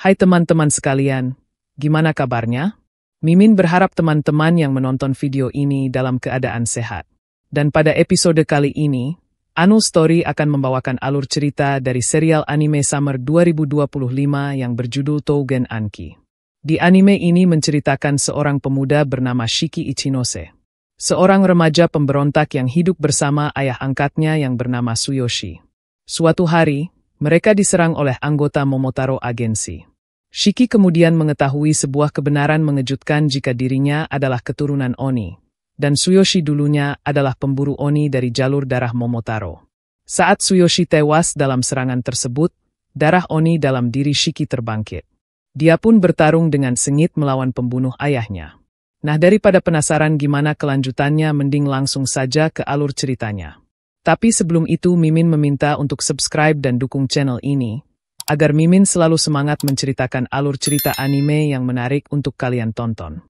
Hai teman-teman sekalian, gimana kabarnya? Mimin berharap teman-teman yang menonton video ini dalam keadaan sehat. Dan pada episode kali ini, Anu Story akan membawakan alur cerita dari serial anime Summer 2025 yang berjudul Tougen Anki. Di anime ini menceritakan seorang pemuda bernama Shiki Ichinose. Seorang remaja pemberontak yang hidup bersama ayah angkatnya yang bernama Tsuyoshi. Suatu hari, mereka diserang oleh anggota Momotaro Agency. Shiki kemudian mengetahui sebuah kebenaran mengejutkan jika dirinya adalah keturunan Oni, dan Tsuyoshi dulunya adalah pemburu Oni dari jalur darah Momotaro. Saat Tsuyoshi tewas dalam serangan tersebut, darah Oni dalam diri Shiki terbangkit. Dia pun bertarung dengan sengit melawan pembunuh ayahnya. Nah, daripada penasaran gimana kelanjutannya, mending langsung saja ke alur ceritanya. Tapi sebelum itu Mimin meminta untuk subscribe dan dukung channel ini, agar Mimin selalu semangat menceritakan alur cerita anime yang menarik untuk kalian tonton.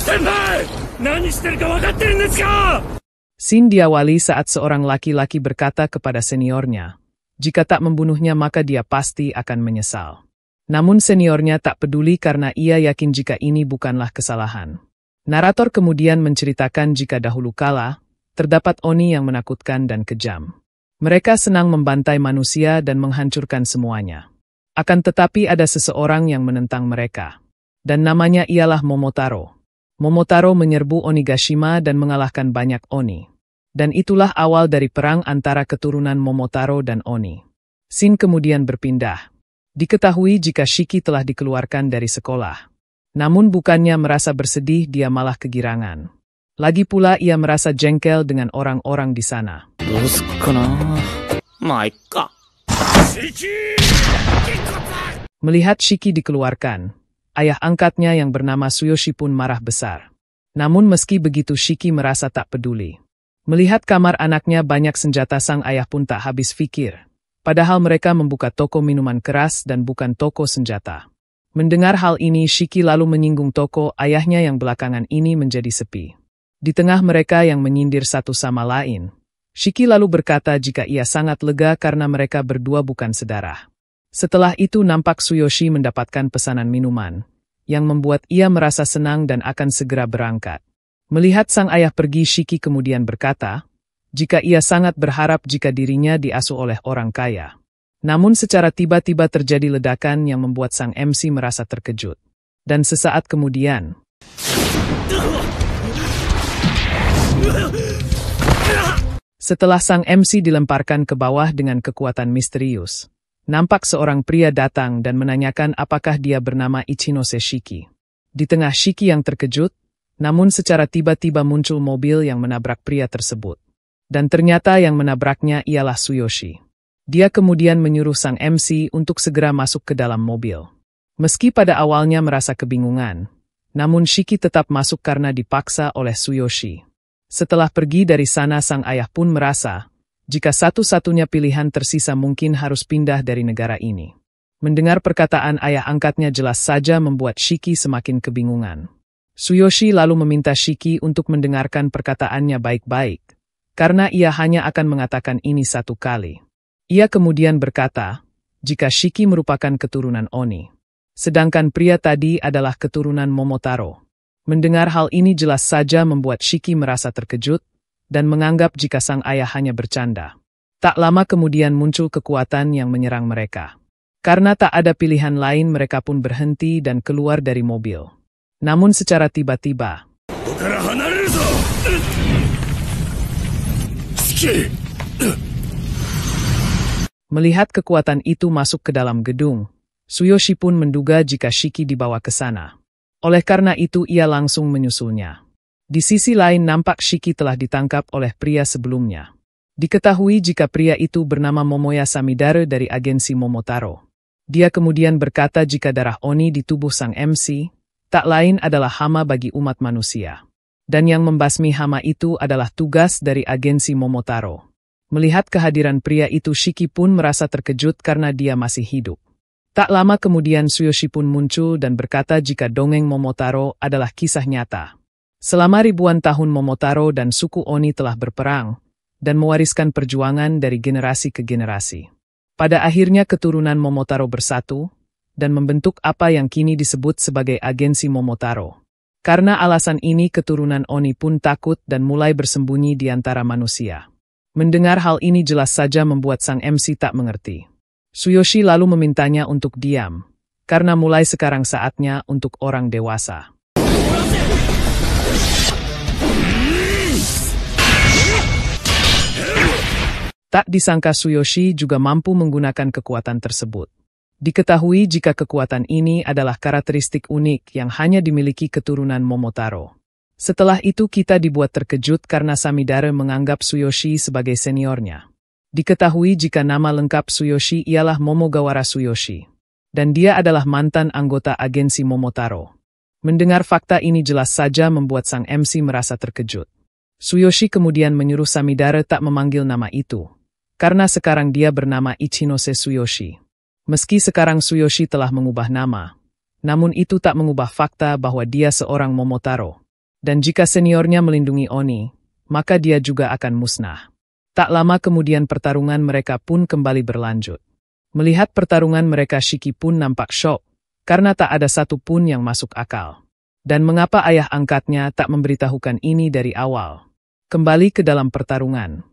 Senpai! Nani shiteru ka wakatte desu ka? Scene diawali saat seorang laki-laki berkata kepada seniornya, jika tak membunuhnya maka dia pasti akan menyesal. Namun seniornya tak peduli karena ia yakin jika ini bukanlah kesalahan. Narator kemudian menceritakan jika dahulu kala, terdapat Oni yang menakutkan dan kejam. Mereka senang membantai manusia dan menghancurkan semuanya. Akan tetapi ada seseorang yang menentang mereka. Dan namanya ialah Momotaro. Momotaro menyerbu Onigashima dan mengalahkan banyak Oni. Dan itulah awal dari perang antara keturunan Momotaro dan Oni. Scene kemudian berpindah. Diketahui jika Shiki telah dikeluarkan dari sekolah. Namun bukannya merasa bersedih, dia malah kegirangan. Lagi pula ia merasa jengkel dengan orang-orang di sana. Melihat Shiki dikeluarkan, ayah angkatnya yang bernama Tsuyoshi pun marah besar. Namun meski begitu Shiki merasa tak peduli. Melihat kamar anaknya banyak senjata, sang ayah pun tak habis pikir. Padahal mereka membuka toko minuman keras dan bukan toko senjata. Mendengar hal ini, Shiki lalu menyinggung toko ayahnya yang belakangan ini menjadi sepi. Di tengah mereka yang menyindir satu sama lain, Shiki lalu berkata jika ia sangat lega karena mereka berdua bukan sedarah. Setelah itu nampak Tsuyoshi mendapatkan pesanan minuman, yang membuat ia merasa senang dan akan segera berangkat. Melihat sang ayah pergi, Shiki kemudian berkata, jika ia sangat berharap jika dirinya diasuh oleh orang kaya. Namun secara tiba-tiba terjadi ledakan yang membuat sang MC merasa terkejut. Dan sesaat kemudian, setelah sang MC dilemparkan ke bawah dengan kekuatan misterius, nampak seorang pria datang dan menanyakan apakah dia bernama Ichinose Shiki. Di tengah Shiki yang terkejut, namun secara tiba-tiba muncul mobil yang menabrak pria tersebut. Dan ternyata yang menabraknya ialah Tsuyoshi. Dia kemudian menyuruh sang MC untuk segera masuk ke dalam mobil. Meski pada awalnya merasa kebingungan, namun Shiki tetap masuk karena dipaksa oleh Tsuyoshi. Setelah pergi dari sana, sang ayah pun merasa, jika satu-satunya pilihan tersisa mungkin harus pindah dari negara ini. Mendengar perkataan ayah angkatnya jelas saja membuat Shiki semakin kebingungan. Tsuyoshi lalu meminta Shiki untuk mendengarkan perkataannya baik-baik, karena ia hanya akan mengatakan ini satu kali. Ia kemudian berkata, jika Shiki merupakan keturunan Oni, sedangkan pria tadi adalah keturunan Momotaro. Mendengar hal ini jelas saja membuat Shiki merasa terkejut, dan menganggap jika sang ayah hanya bercanda. Tak lama kemudian muncul kekuatan yang menyerang mereka. Karena tak ada pilihan lain, mereka pun berhenti dan keluar dari mobil. Namun secara tiba-tiba, melihat kekuatan itu masuk ke dalam gedung, Tsuyoshi pun menduga jika Shiki dibawa ke sana. Oleh karena itu ia langsung menyusulnya. Di sisi lain nampak Shiki telah ditangkap oleh pria sebelumnya. Diketahui jika pria itu bernama Momoya Samidare dari agensi Momotaro. Dia kemudian berkata jika darah Oni di tubuh sang MC, tak lain adalah hama bagi umat manusia. Dan yang membasmi hama itu adalah tugas dari agensi Momotaro. Melihat kehadiran pria itu, Shiki pun merasa terkejut karena dia masih hidup. Tak lama kemudian Tsuyoshi pun muncul dan berkata jika dongeng Momotaro adalah kisah nyata. Selama ribuan tahun Momotaro dan suku Oni telah berperang, dan mewariskan perjuangan dari generasi ke generasi. Pada akhirnya keturunan Momotaro bersatu, dan membentuk apa yang kini disebut sebagai agensi Momotaro. Karena alasan ini keturunan Oni pun takut dan mulai bersembunyi di antara manusia. Mendengar hal ini jelas saja membuat sang MC tak mengerti. Tsuyoshi lalu memintanya untuk diam, karena mulai sekarang saatnya untuk orang dewasa. Tak disangka Tsuyoshi juga mampu menggunakan kekuatan tersebut. Diketahui jika kekuatan ini adalah karakteristik unik yang hanya dimiliki keturunan Momotaro. Setelah itu kita dibuat terkejut karena Samidare menganggap Tsuyoshi sebagai seniornya. Diketahui jika nama lengkap Tsuyoshi ialah Momogawara Tsuyoshi. Dan dia adalah mantan anggota agensi Momotaro. Mendengar fakta ini jelas saja membuat sang MC merasa terkejut. Tsuyoshi kemudian menyuruh Samidare tak memanggil nama itu. Karena sekarang dia bernama Ichinose Tsuyoshi. Meski sekarang Tsuyoshi telah mengubah nama, namun itu tak mengubah fakta bahwa dia seorang Momotaro. Dan jika seniornya melindungi Oni, maka dia juga akan musnah. Tak lama kemudian pertarungan mereka pun kembali berlanjut. Melihat pertarungan mereka Shiki pun nampak syok, karena tak ada satu pun yang masuk akal. Dan mengapa ayah angkatnya tak memberitahukan ini dari awal? Kembali ke dalam pertarungan.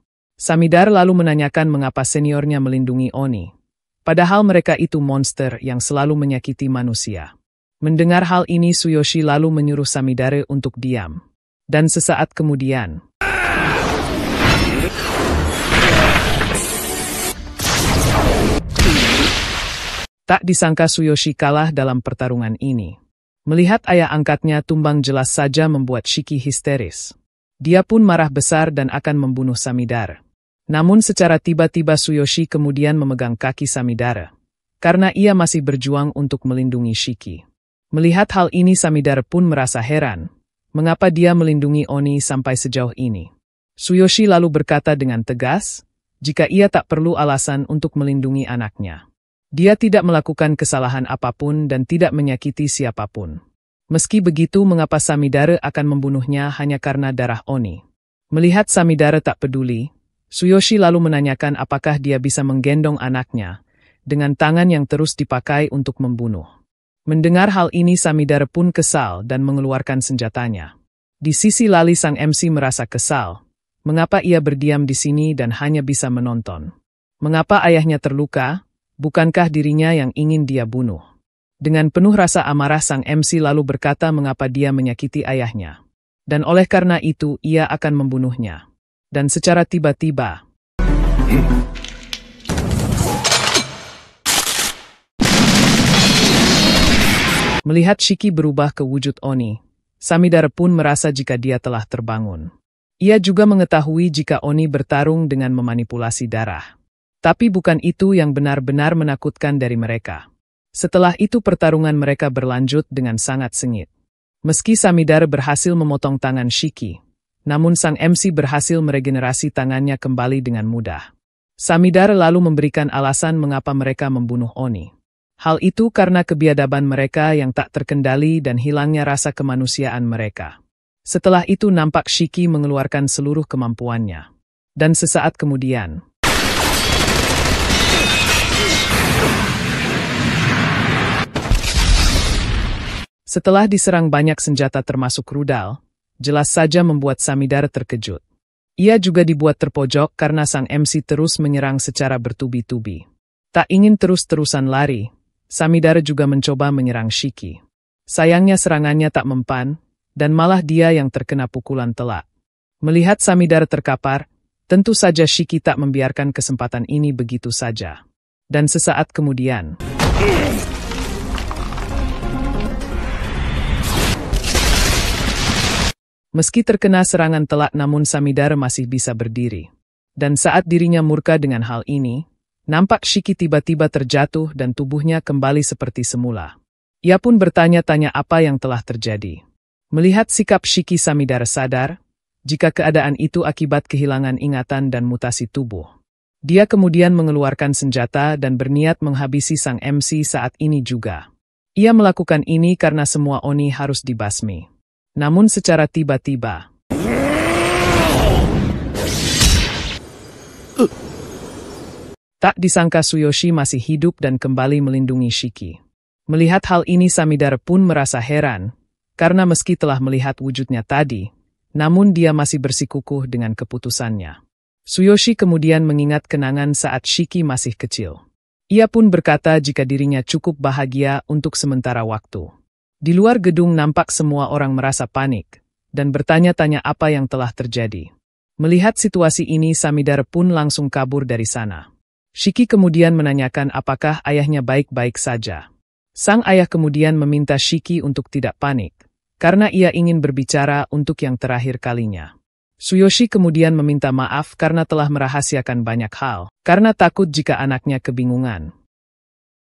Samidare lalu menanyakan mengapa seniornya melindungi Oni. Padahal mereka itu monster yang selalu menyakiti manusia. Mendengar hal ini Tsuyoshi lalu menyuruh Samidare untuk diam. Dan sesaat kemudian, tak disangka Tsuyoshi kalah dalam pertarungan ini. Melihat ayah angkatnya tumbang jelas saja membuat Shiki histeris. Dia pun marah besar dan akan membunuh Samidare. Namun secara tiba-tiba Tsuyoshi kemudian memegang kaki Samidare. Karena ia masih berjuang untuk melindungi Shiki. Melihat hal ini Samidare pun merasa heran. Mengapa dia melindungi Oni sampai sejauh ini? Tsuyoshi lalu berkata dengan tegas, jika ia tak perlu alasan untuk melindungi anaknya. Dia tidak melakukan kesalahan apapun dan tidak menyakiti siapapun. Meski begitu mengapa Samidare akan membunuhnya hanya karena darah Oni? Melihat Samidare tak peduli, Tsuyoshi lalu menanyakan apakah dia bisa menggendong anaknya, dengan tangan yang terus dipakai untuk membunuh. Mendengar hal ini Samidare pun kesal dan mengeluarkan senjatanya. Di sisi lain sang MC merasa kesal. Mengapa ia berdiam di sini dan hanya bisa menonton? Mengapa ayahnya terluka? Bukankah dirinya yang ingin dia bunuh? Dengan penuh rasa amarah sang MC lalu berkata mengapa dia menyakiti ayahnya. Dan oleh karena itu ia akan membunuhnya. Dan secara tiba-tiba, melihat Shiki berubah ke wujud Oni, Samidare pun merasa jika dia telah terbangun. Ia juga mengetahui jika Oni bertarung dengan memanipulasi darah. Tapi bukan itu yang benar-benar menakutkan dari mereka. Setelah itu pertarungan mereka berlanjut dengan sangat sengit. Meski Samidare berhasil memotong tangan Shiki, namun sang MC berhasil meregenerasi tangannya kembali dengan mudah. Samidare lalu memberikan alasan mengapa mereka membunuh Oni. Hal itu karena kebiadaban mereka yang tak terkendali dan hilangnya rasa kemanusiaan mereka. Setelah itu nampak Shiki mengeluarkan seluruh kemampuannya. Dan sesaat kemudian, setelah diserang banyak senjata termasuk rudal, jelas saja membuat Samidare terkejut. Ia juga dibuat terpojok karena sang MC terus menyerang secara bertubi-tubi. Tak ingin terus-terusan lari, Samidare juga mencoba menyerang Shiki. Sayangnya serangannya tak mempan, dan malah dia yang terkena pukulan telak. Melihat Samidare terkapar, tentu saja Shiki tak membiarkan kesempatan ini begitu saja. Dan sesaat kemudian, meski terkena serangan telak namun Samidare masih bisa berdiri. Dan saat dirinya murka dengan hal ini, nampak Shiki tiba-tiba terjatuh dan tubuhnya kembali seperti semula. Ia pun bertanya-tanya apa yang telah terjadi. Melihat sikap Shiki Samidare sadar, jika keadaan itu akibat kehilangan ingatan dan mutasi tubuh. Dia kemudian mengeluarkan senjata dan berniat menghabisi sang MC saat ini juga. Ia melakukan ini karena semua Oni harus dibasmi. Namun secara tiba-tiba, Tak disangka Tsuyoshi masih hidup dan kembali melindungi Shiki. Melihat hal ini Samidare pun merasa heran, karena meski telah melihat wujudnya tadi, namun dia masih bersikukuh dengan keputusannya. Tsuyoshi kemudian mengingat kenangan saat Shiki masih kecil. Ia pun berkata jika dirinya cukup bahagia untuk sementara waktu. Di luar gedung nampak semua orang merasa panik, dan bertanya-tanya apa yang telah terjadi. Melihat situasi ini Samidare pun langsung kabur dari sana. Shiki kemudian menanyakan apakah ayahnya baik-baik saja. Sang ayah kemudian meminta Shiki untuk tidak panik, karena ia ingin berbicara untuk yang terakhir kalinya. Tsuyoshi kemudian meminta maaf karena telah merahasiakan banyak hal, karena takut jika anaknya kebingungan.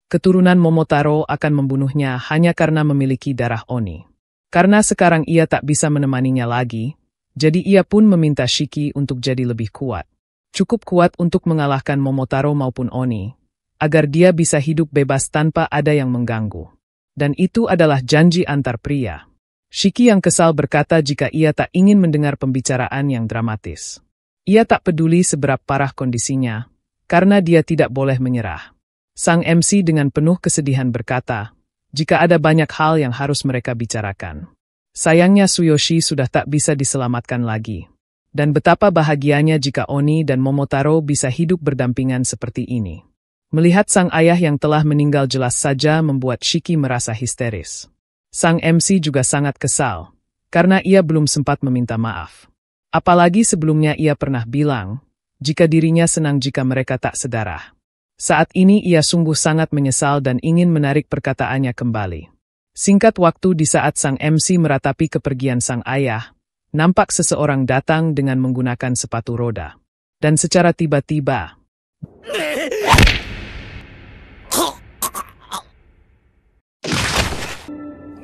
Keturunan Momotaro akan membunuhnya hanya karena memiliki darah Oni. Karena sekarang ia tak bisa menemaninya lagi, jadi ia pun meminta Shiki untuk jadi lebih kuat. Cukup kuat untuk mengalahkan Momotaro maupun Oni, agar dia bisa hidup bebas tanpa ada yang mengganggu. Dan itu adalah janji antar pria. Shiki yang kesal berkata jika ia tak ingin mendengar pembicaraan yang dramatis. Ia tak peduli seberapa parah kondisinya, karena dia tidak boleh menyerah. Sang MC dengan penuh kesedihan berkata, jika ada banyak hal yang harus mereka bicarakan. Sayangnya Tsuyoshi sudah tak bisa diselamatkan lagi. Dan betapa bahagianya jika Oni dan Momotaro bisa hidup berdampingan seperti ini. Melihat sang ayah yang telah meninggal jelas saja membuat Shiki merasa histeris. Sang MC juga sangat kesal, karena ia belum sempat meminta maaf. Apalagi sebelumnya ia pernah bilang, jika dirinya senang jika mereka tak sedarah. Saat ini ia sungguh sangat menyesal dan ingin menarik perkataannya kembali. Singkat waktu di saat sang MC meratapi kepergian sang ayah, nampak seseorang datang dengan menggunakan sepatu roda. Dan secara tiba-tiba,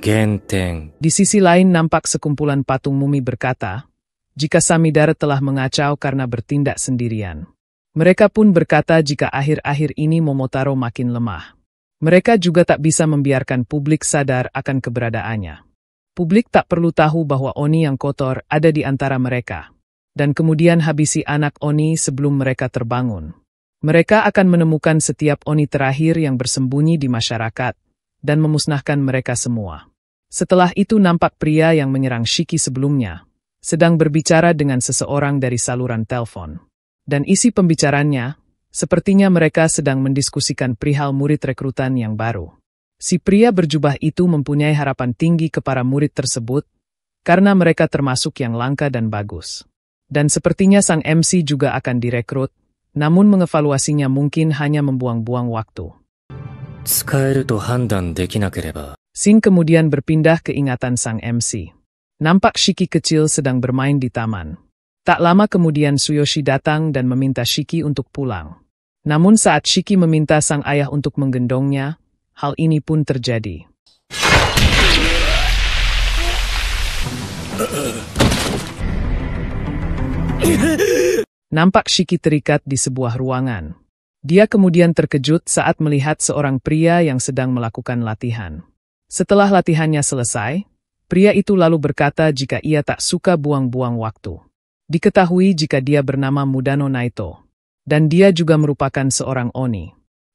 Genteng. Di sisi lain nampak sekumpulan patung mumi berkata, jika Samidare telah mengacau karena bertindak sendirian. Mereka pun berkata jika akhir-akhir ini Momotaro makin lemah. Mereka juga tak bisa membiarkan publik sadar akan keberadaannya. Publik tak perlu tahu bahwa Oni yang kotor ada di antara mereka. Dan kemudian habisi anak Oni sebelum mereka terbangun. Mereka akan menemukan setiap Oni terakhir yang bersembunyi di masyarakat, dan memusnahkan mereka semua. Setelah itu nampak pria yang menyerang Shiki sebelumnya, sedang berbicara dengan seseorang dari saluran telepon. Dan isi pembicaranya, sepertinya mereka sedang mendiskusikan perihal murid rekrutan yang baru. Si pria berjubah itu mempunyai harapan tinggi ke para murid tersebut, karena mereka termasuk yang langka dan bagus. Dan sepertinya sang MC juga akan direkrut, namun mengevaluasinya mungkin hanya membuang-buang waktu. Scene kemudian berpindah ke ingatan sang MC. Nampak Shiki kecil sedang bermain di taman. Tak lama kemudian Tsuyoshi datang dan meminta Shiki untuk pulang. Namun saat Shiki meminta sang ayah untuk menggendongnya, hal ini pun terjadi. Nampak Shiki terikat di sebuah ruangan. Dia kemudian terkejut saat melihat seorang pria yang sedang melakukan latihan. Setelah latihannya selesai, pria itu lalu berkata jika ia tak suka buang-buang waktu. Diketahui jika dia bernama Mudano Naito. Dan dia juga merupakan seorang Oni.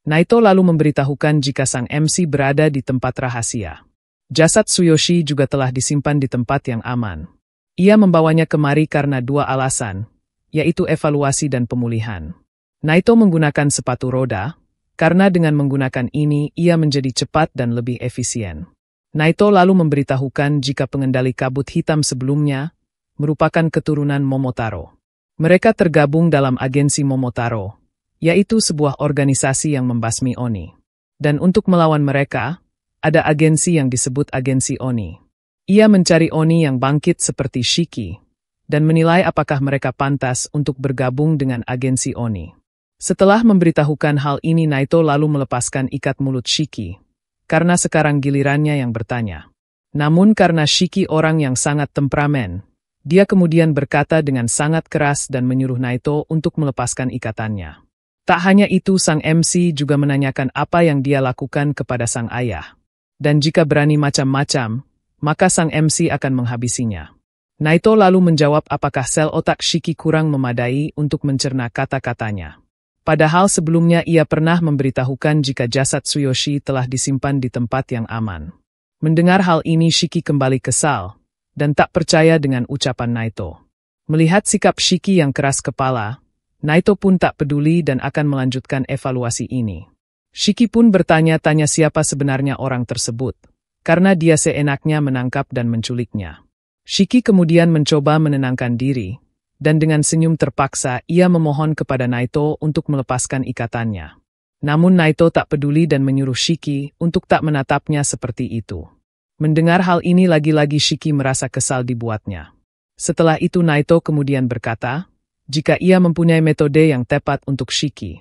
Naito lalu memberitahukan jika sang MC berada di tempat rahasia. Jasad Tsuyoshi juga telah disimpan di tempat yang aman. Ia membawanya kemari karena dua alasan, yaitu evaluasi dan pemulihan. Naito menggunakan sepatu roda, karena dengan menggunakan ini ia menjadi cepat dan lebih efisien. Naito lalu memberitahukan jika pengendali kabut hitam sebelumnya merupakan keturunan Momotaro. Mereka tergabung dalam agensi Momotaro, yaitu sebuah organisasi yang membasmi Oni. Dan untuk melawan mereka, ada agensi yang disebut agensi Oni. Ia mencari Oni yang bangkit seperti Shiki, dan menilai apakah mereka pantas untuk bergabung dengan agensi Oni. Setelah memberitahukan hal ini Naito lalu melepaskan ikat mulut Shiki, karena sekarang gilirannya yang bertanya. Namun karena Shiki orang yang sangat temperamen, dia kemudian berkata dengan sangat keras dan menyuruh Naito untuk melepaskan ikatannya. Tak hanya itu sang MC juga menanyakan apa yang dia lakukan kepada sang ayah. Dan jika berani macam-macam, maka sang MC akan menghabisinya. Naito lalu menjawab apakah sel otak Shiki kurang memadai untuk mencerna kata-katanya. Padahal sebelumnya ia pernah memberitahukan jika jasad Tsuyoshi telah disimpan di tempat yang aman. Mendengar hal ini Shiki kembali kesal, dan tak percaya dengan ucapan Naito. Melihat sikap Shiki yang keras kepala, Naito pun tak peduli dan akan melanjutkan evaluasi ini. Shiki pun bertanya-tanya siapa sebenarnya orang tersebut, karena dia seenaknya menangkap dan menculiknya. Shiki kemudian mencoba menenangkan diri, dan dengan senyum terpaksa ia memohon kepada Naito untuk melepaskan ikatannya. Namun Naito tak peduli dan menyuruh Shiki untuk tak menatapnya seperti itu. Mendengar hal ini lagi-lagi Shiki merasa kesal dibuatnya. Setelah itu Naito kemudian berkata, jika ia mempunyai metode yang tepat untuk Shiki.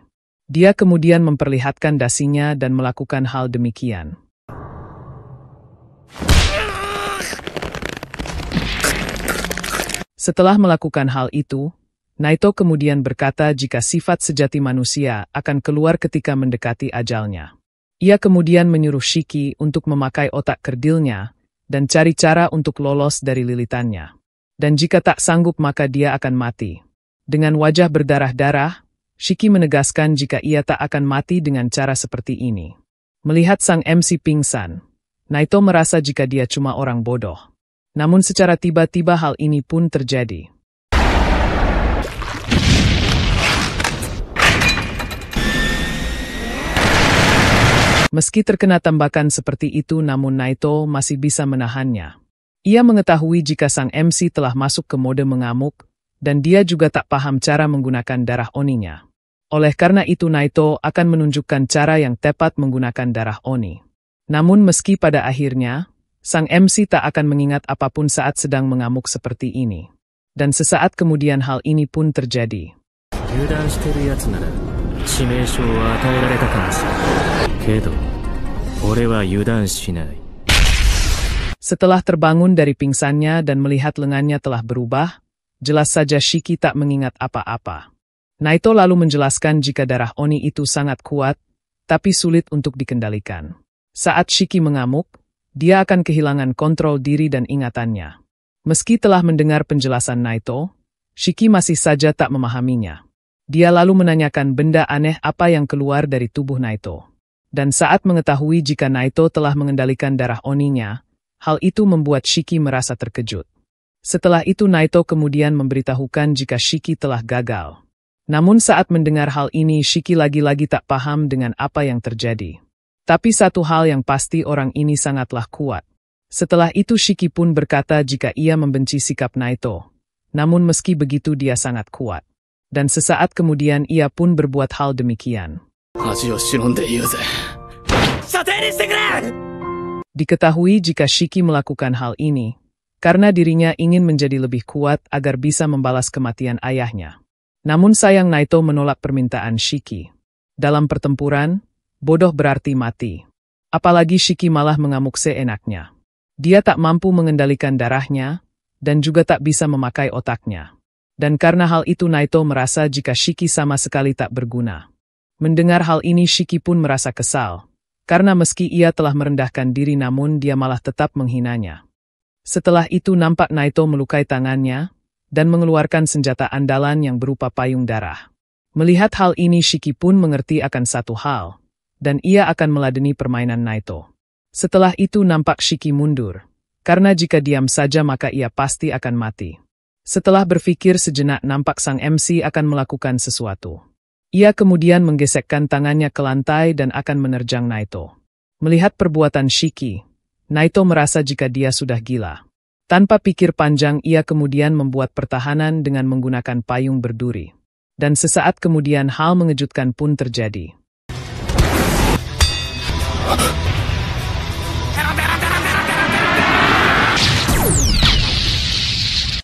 Dia kemudian memperlihatkan dasinya dan melakukan hal demikian. Setelah melakukan hal itu, Naito kemudian berkata jika sifat sejati manusia akan keluar ketika mendekati ajalnya. Ia kemudian menyuruh Shiki untuk memakai otak kerdilnya dan cari cara untuk lolos dari lilitannya. Dan jika tak sanggup maka dia akan mati. Dengan wajah berdarah-darah, Shiki menegaskan jika ia tak akan mati dengan cara seperti ini. Melihat sang MC pingsan, Naito merasa jika dia cuma orang bodoh. Namun secara tiba-tiba hal ini pun terjadi. Meski terkena tembakan seperti itu namun Naito masih bisa menahannya. Ia mengetahui jika sang MC telah masuk ke mode mengamuk, dan dia juga tak paham cara menggunakan darah Oninya. Oleh karena itu Naito akan menunjukkan cara yang tepat menggunakan darah Oni. Namun meski pada akhirnya, sang MC tak akan mengingat apapun saat sedang mengamuk seperti ini. Dan sesaat kemudian hal ini pun terjadi. Setelah terbangun dari pingsannya dan melihat lengannya telah berubah, jelas saja Shiki tak mengingat apa-apa. Naito lalu menjelaskan jika darah Oni itu sangat kuat, tapi sulit untuk dikendalikan. Saat Shiki mengamuk, dia akan kehilangan kontrol diri dan ingatannya. Meski telah mendengar penjelasan Naito, Shiki masih saja tak memahaminya. Dia lalu menanyakan benda aneh apa yang keluar dari tubuh Naito. Dan saat mengetahui jika Naito telah mengendalikan darah Oninya, hal itu membuat Shiki merasa terkejut. Setelah itu Naito kemudian memberitahukan jika Shiki telah gagal. Namun saat mendengar hal ini Shiki lagi-lagi tak paham dengan apa yang terjadi. Tapi satu hal yang pasti orang ini sangatlah kuat. Setelah itu Shiki pun berkata jika ia membenci sikap Naito. Namun meski begitu dia sangat kuat. Dan sesaat kemudian ia pun berbuat hal demikian. Diketahui jika Shiki melakukan hal ini, karena dirinya ingin menjadi lebih kuat agar bisa membalas kematian ayahnya. Namun sayang Naito menolak permintaan Shiki. Dalam pertempuran, bodoh berarti mati. Apalagi Shiki malah mengamuk seenaknya. Dia tak mampu mengendalikan darahnya, dan juga tak bisa memakai otaknya. Dan karena hal itu Naito merasa jika Shiki sama sekali tak berguna. Mendengar hal ini Shiki pun merasa kesal, karena meski ia telah merendahkan diri namun dia malah tetap menghinanya. Setelah itu nampak Naito melukai tangannya, dan mengeluarkan senjata andalan yang berupa payung darah. Melihat hal ini Shiki pun mengerti akan satu hal, dan ia akan meladeni permainan Naito. Setelah itu nampak Shiki mundur, karena jika diam saja maka ia pasti akan mati. Setelah berpikir sejenak nampak sang MC akan melakukan sesuatu. Ia kemudian menggesekkan tangannya ke lantai dan akan menerjang Naito. Melihat perbuatan Shiki, Naito merasa jika dia sudah gila. Tanpa pikir panjang ia kemudian membuat pertahanan dengan menggunakan payung berduri. Dan sesaat kemudian hal mengejutkan pun terjadi.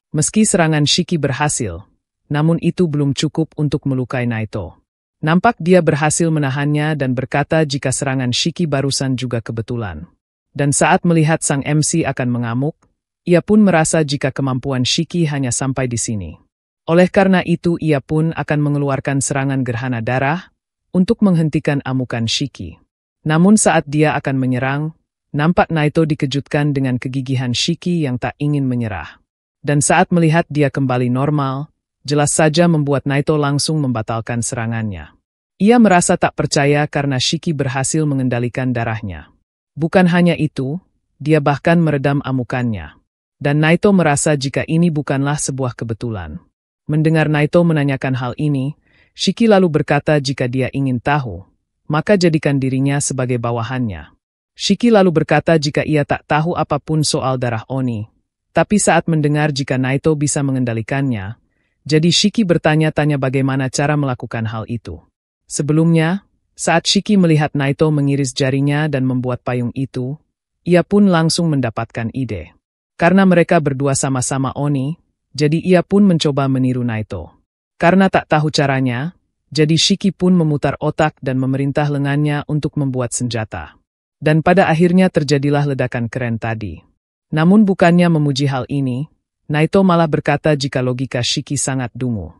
Meski serangan Shiki berhasil, namun itu belum cukup untuk melukai Naito. Nampak dia berhasil menahannya dan berkata jika serangan Shiki barusan juga kebetulan. Dan saat melihat sang MC akan mengamuk, ia pun merasa jika kemampuan Shiki hanya sampai di sini. Oleh karena itu ia pun akan mengeluarkan serangan gerhana darah untuk menghentikan amukan Shiki. Namun saat dia akan menyerang, nampak Naito dikejutkan dengan kegigihan Shiki yang tak ingin menyerah. Dan saat melihat dia kembali normal, jelas saja membuat Naito langsung membatalkan serangannya. Ia merasa tak percaya karena Shiki berhasil mengendalikan darahnya. Bukan hanya itu, dia bahkan meredam amukannya. Dan Naito merasa jika ini bukanlah sebuah kebetulan. Mendengar Naito menanyakan hal ini, Shiki lalu berkata jika dia ingin tahu, maka jadikan dirinya sebagai bawahannya. Shiki lalu berkata jika ia tak tahu apapun soal darah Oni. Tapi saat mendengar jika Naito bisa mengendalikannya, jadi Shiki bertanya-tanya bagaimana cara melakukan hal itu. Sebelumnya, saat Shiki melihat Naito mengiris jarinya dan membuat payung itu, ia pun langsung mendapatkan ide. Karena mereka berdua sama-sama Oni, jadi ia pun mencoba meniru Naito. Karena tak tahu caranya, jadi Shiki pun memutar otak dan memerintah lengannya untuk membuat senjata. Dan pada akhirnya terjadilah ledakan keren tadi. Namun bukannya memuji hal ini, Naito malah berkata jika logika Shiki sangat dungu.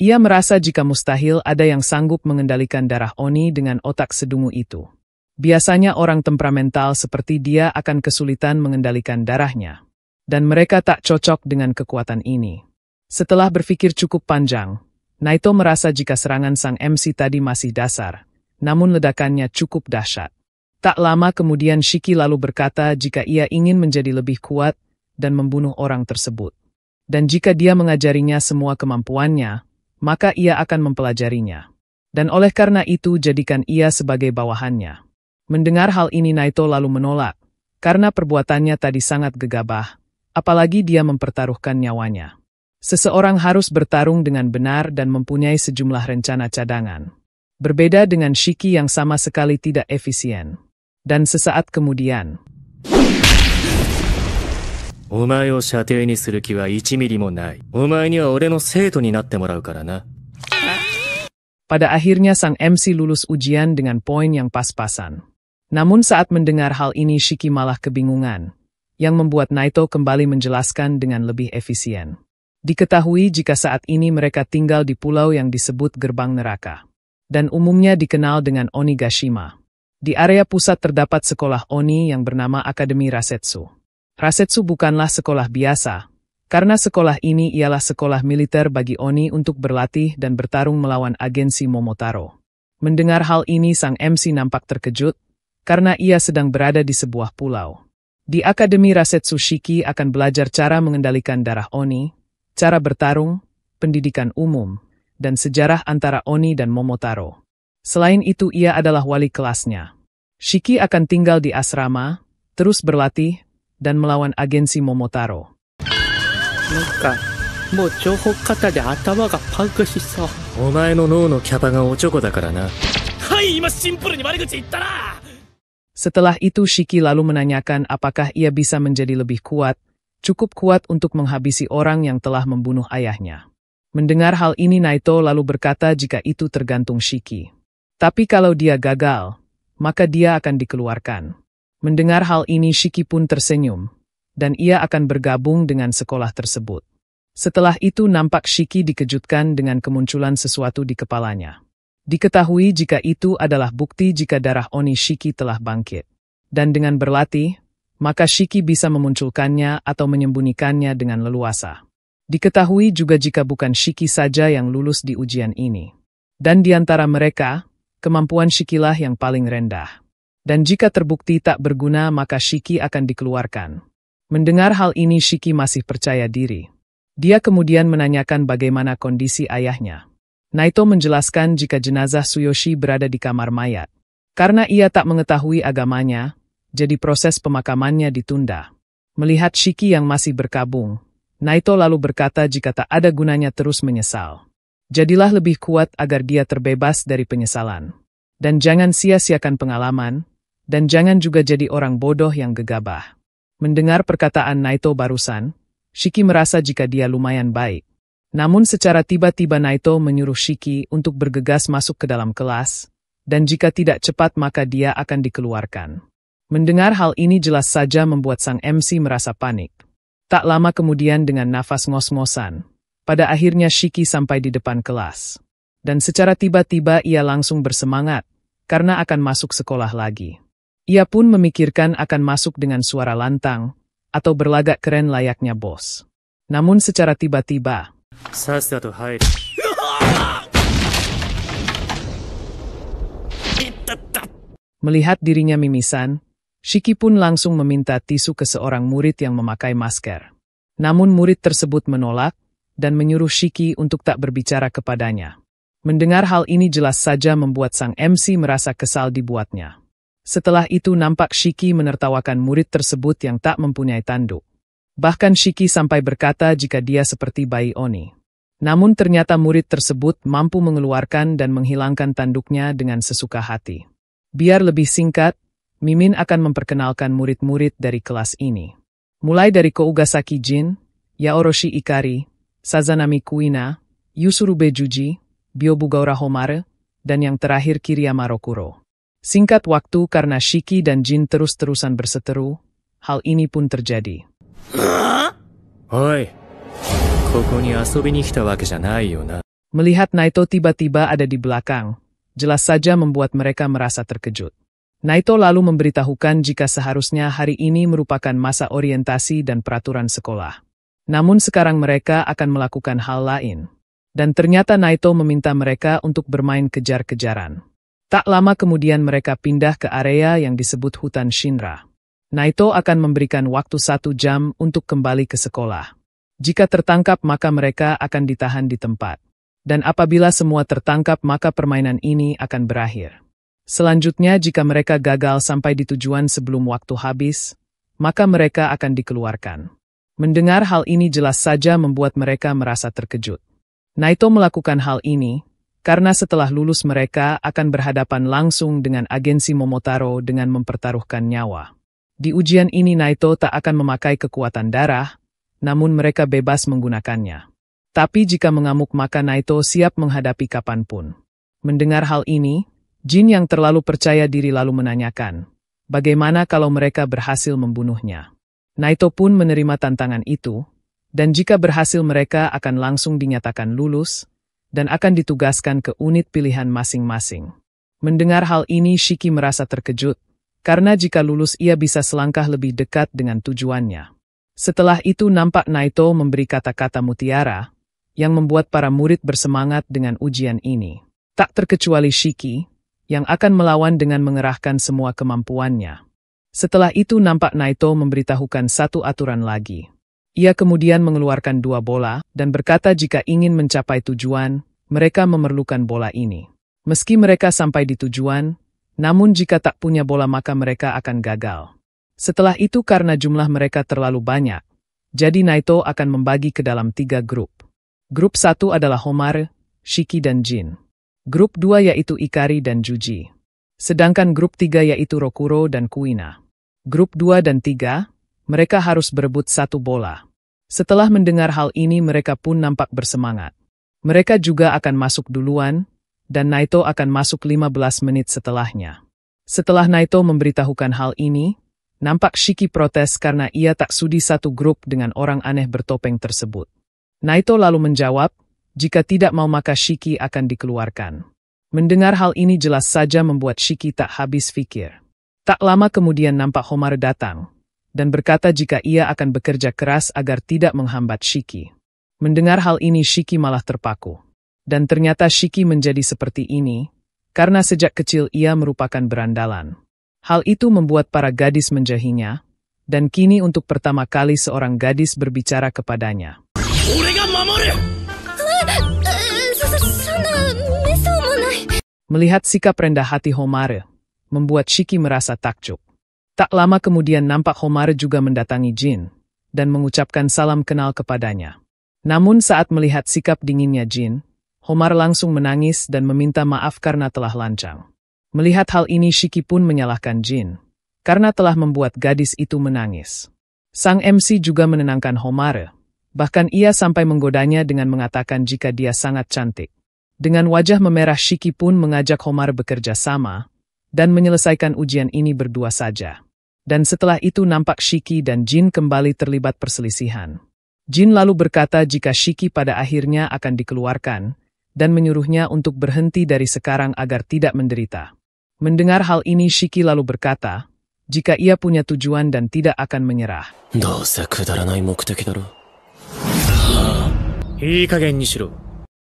Ia merasa jika mustahil ada yang sanggup mengendalikan darah Oni dengan otak sedungu itu. Biasanya orang temperamental seperti dia akan kesulitan mengendalikan darahnya. Dan mereka tak cocok dengan kekuatan ini. Setelah berpikir cukup panjang, Naito merasa jika serangan sang MC tadi masih dasar, namun ledakannya cukup dahsyat. Tak lama kemudian Shiki lalu berkata jika ia ingin menjadi lebih kuat dan membunuh orang tersebut. Dan jika dia mengajarinya semua kemampuannya, maka ia akan mempelajarinya. Dan oleh karena itu jadikan ia sebagai bawahannya. Mendengar hal ini Naito lalu menolak, karena perbuatannya tadi sangat gegabah, apalagi dia mempertaruhkan nyawanya. Seseorang harus bertarung dengan benar dan mempunyai sejumlah rencana cadangan. Berbeda dengan Shiki yang sama sekali tidak efisien. Dan sesaat kemudian, お前を射程にする気は1ミリもない。お前には俺の生徒になってもらうからな。 Pada akhirnya sang MC lulus ujian dengan poin yang pas-pasan. Namun saat mendengar hal ini Shiki malah kebingungan, yang membuat Naito kembali menjelaskan dengan lebih efisien. Diketahui jika saat ini mereka tinggal di pulau yang disebut Gerbang Neraka, dan umumnya dikenal dengan Onigashima. Di area pusat terdapat sekolah Oni yang bernama Akademi Rasetsu. Rasetsu bukanlah sekolah biasa, karena sekolah ini ialah sekolah militer bagi Oni untuk berlatih dan bertarung melawan agensi Momotaro. Mendengar hal ini sang MC nampak terkejut, karena ia sedang berada di sebuah pulau. Di Akademi Rasetsu Shiki akan belajar cara mengendalikan darah Oni, cara bertarung, pendidikan umum, dan sejarah antara Oni dan Momotaro. Selain itu ia adalah wali kelasnya. Shiki akan tinggal di asrama, terus berlatih, dan melawan agensi Momotaro. なんかもう情報過多で頭がパンクしそう。お前の脳のキャパがおちょこだからな。はい、今シンプルに悪口言ったな。 Setelah itu Shiki lalu menanyakan apakah ia bisa menjadi lebih kuat, cukup kuat untuk menghabisi orang yang telah membunuh ayahnya. Mendengar hal ini Naito lalu berkata jika itu tergantung Shiki. Tapi kalau dia gagal, maka dia akan dikeluarkan. Mendengar hal ini Shiki pun tersenyum, dan ia akan bergabung dengan sekolah tersebut. Setelah itu nampak Shiki dikejutkan dengan kemunculan sesuatu di kepalanya. Diketahui jika itu adalah bukti jika darah Oni Shiki telah bangkit. Dan dengan berlatih, maka Shiki bisa memunculkannya atau menyembunyikannya dengan leluasa. Diketahui juga jika bukan Shiki saja yang lulus di ujian ini. Dan di antara mereka, kemampuan Shikilah yang paling rendah. Dan jika terbukti tak berguna maka Shiki akan dikeluarkan. Mendengar hal ini Shiki masih percaya diri. Dia kemudian menanyakan bagaimana kondisi ayahnya. Naito menjelaskan jika jenazah Tsuyoshi berada di kamar mayat. Karena ia tak mengetahui agamanya, jadi proses pemakamannya ditunda. Melihat Shiki yang masih berkabung, Naito lalu berkata jika tak ada gunanya terus menyesal. Jadilah lebih kuat agar dia terbebas dari penyesalan. Dan jangan sia-siakan pengalaman, dan jangan juga jadi orang bodoh yang gegabah. Mendengar perkataan Naito barusan, Shiki merasa jika dia lumayan baik. Namun secara tiba-tiba Naito menyuruh Shiki untuk bergegas masuk ke dalam kelas, dan jika tidak cepat maka dia akan dikeluarkan. Mendengar hal ini jelas saja membuat sang MC merasa panik. Tak lama kemudian dengan nafas ngos-ngosan, pada akhirnya Shiki sampai di depan kelas. Dan secara tiba-tiba ia langsung bersemangat, karena akan masuk sekolah lagi. Ia pun memikirkan akan masuk dengan suara lantang, atau berlagak keren layaknya bos. Namun secara tiba-tiba, Melihat dirinya mimisan, Shiki pun langsung meminta tisu ke seorang murid yang memakai masker. Namun murid tersebut menolak dan menyuruh Shiki untuk tak berbicara kepadanya. Mendengar hal ini jelas saja membuat sang MC merasa kesal dibuatnya. Setelah itu nampak Shiki menertawakan murid tersebut yang tak mempunyai tanduk. Bahkan Shiki sampai berkata jika dia seperti bayi Oni. Namun ternyata murid tersebut mampu mengeluarkan dan menghilangkan tanduknya dengan sesuka hati. Biar lebih singkat, Mimin akan memperkenalkan murid-murid dari kelas ini. Mulai dari Kougasaki Jin, Yaoroshi Ikari, Sazanami Kuina, Yusurube Juji, Byobugaura Homare, dan yang terakhir Kiriyama Rokuro. Singkat waktu karena Shiki dan Jin terus-terusan berseteru, hal ini pun terjadi. Oi, koko ni asobi ni kita wake janai yo na. Melihat Naito tiba-tiba ada di belakang, jelas saja membuat mereka merasa terkejut. Naito lalu memberitahukan jika seharusnya hari ini merupakan masa orientasi dan peraturan sekolah. Namun sekarang mereka akan melakukan hal lain. Dan ternyata Naito meminta mereka untuk bermain kejar-kejaran. Tak lama kemudian mereka pindah ke area yang disebut hutan Shinra. Naito akan memberikan waktu 1 jam untuk kembali ke sekolah. Jika tertangkap maka mereka akan ditahan di tempat. Dan apabila semua tertangkap maka permainan ini akan berakhir. Selanjutnya jika mereka gagal sampai di tujuan sebelum waktu habis, maka mereka akan dikeluarkan. Mendengar hal ini jelas saja membuat mereka merasa terkejut. Naito melakukan hal ini karena setelah lulus mereka akan berhadapan langsung dengan agensi Momotaro dengan mempertaruhkan nyawa. Di ujian ini Naito tak akan memakai kekuatan darah, namun mereka bebas menggunakannya. Tapi jika mengamuk maka Naito siap menghadapi kapanpun. Mendengar hal ini, Jin yang terlalu percaya diri lalu menanyakan, bagaimana kalau mereka berhasil membunuhnya? Naito pun menerima tantangan itu, dan jika berhasil mereka akan langsung dinyatakan lulus, dan akan ditugaskan ke unit pilihan masing-masing. Mendengar hal ini Shiki merasa terkejut, karena jika lulus ia bisa selangkah lebih dekat dengan tujuannya. Setelah itu nampak Naito memberi kata-kata mutiara, yang membuat para murid bersemangat dengan ujian ini. Tak terkecuali Shiki, yang akan melawan dengan mengerahkan semua kemampuannya. Setelah itu nampak Naito memberitahukan satu aturan lagi. Ia kemudian mengeluarkan 2 bola dan berkata jika ingin mencapai tujuan, mereka memerlukan bola ini. Meski mereka sampai di tujuan, namun jika tak punya bola maka mereka akan gagal. Setelah itu karena jumlah mereka terlalu banyak, jadi Naito akan membagi ke dalam 3 grup. Grup 1 adalah Homare, Shiki dan Jin. Grup 2 yaitu Ikari dan Juji. Sedangkan grup 3 yaitu Rokuro dan Kuina. Grup 2 dan 3, mereka harus berebut 1 bola. Setelah mendengar hal ini mereka pun nampak bersemangat. Mereka juga akan masuk duluan, dan Naito akan masuk 15 menit setelahnya. Setelah Naito memberitahukan hal ini, nampak Shiki protes karena ia tak sudi satu grup dengan orang aneh bertopeng tersebut. Naito lalu menjawab, jika tidak mau maka Shiki akan dikeluarkan. Mendengar hal ini jelas saja membuat Shiki tak habis pikir. Tak lama kemudian nampak Homare datang, dan berkata jika ia akan bekerja keras agar tidak menghambat Shiki. Mendengar hal ini Shiki malah terpaku. Dan ternyata Shiki menjadi seperti ini, karena sejak kecil ia merupakan berandalan. Hal itu membuat para gadis menjahinya, dan kini untuk pertama kali seorang gadis berbicara kepadanya. Melihat sikap rendah hati Homare, membuat Shiki merasa takjub. Tak lama kemudian nampak Homare juga mendatangi Jin, dan mengucapkan salam kenal kepadanya. Namun saat melihat sikap dinginnya Jin, Homare langsung menangis dan meminta maaf karena telah lancang. Melihat hal ini Shiki pun menyalahkan Jin, karena telah membuat gadis itu menangis. Sang MC juga menenangkan Homare, bahkan ia sampai menggodanya dengan mengatakan jika dia sangat cantik. Dengan wajah memerah Shiki pun mengajak Homare bekerja sama, dan menyelesaikan ujian ini berdua saja. Dan setelah itu nampak Shiki dan Jin kembali terlibat perselisihan. Jin lalu berkata jika Shiki pada akhirnya akan dikeluarkan, dan menyuruhnya untuk berhenti dari sekarang agar tidak menderita. Mendengar hal ini Shiki lalu berkata, jika ia punya tujuan dan tidak akan menyerah.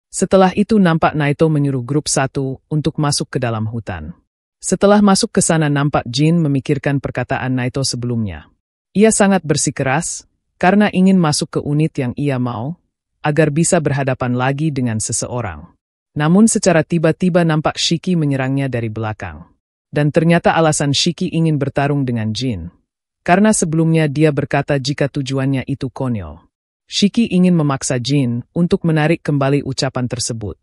Setelah itu nampak Naito menyuruh grup 1 untuk masuk ke dalam hutan. Setelah masuk ke sana nampak Jin memikirkan perkataan Naito sebelumnya. Ia sangat bersikeras, karena ingin masuk ke unit yang ia mau, agar bisa berhadapan lagi dengan seseorang. Namun secara tiba-tiba nampak Shiki menyerangnya dari belakang. Dan ternyata alasan Shiki ingin bertarung dengan Jin. Karena sebelumnya dia berkata jika tujuannya itu konyol. Shiki ingin memaksa Jin untuk menarik kembali ucapan tersebut.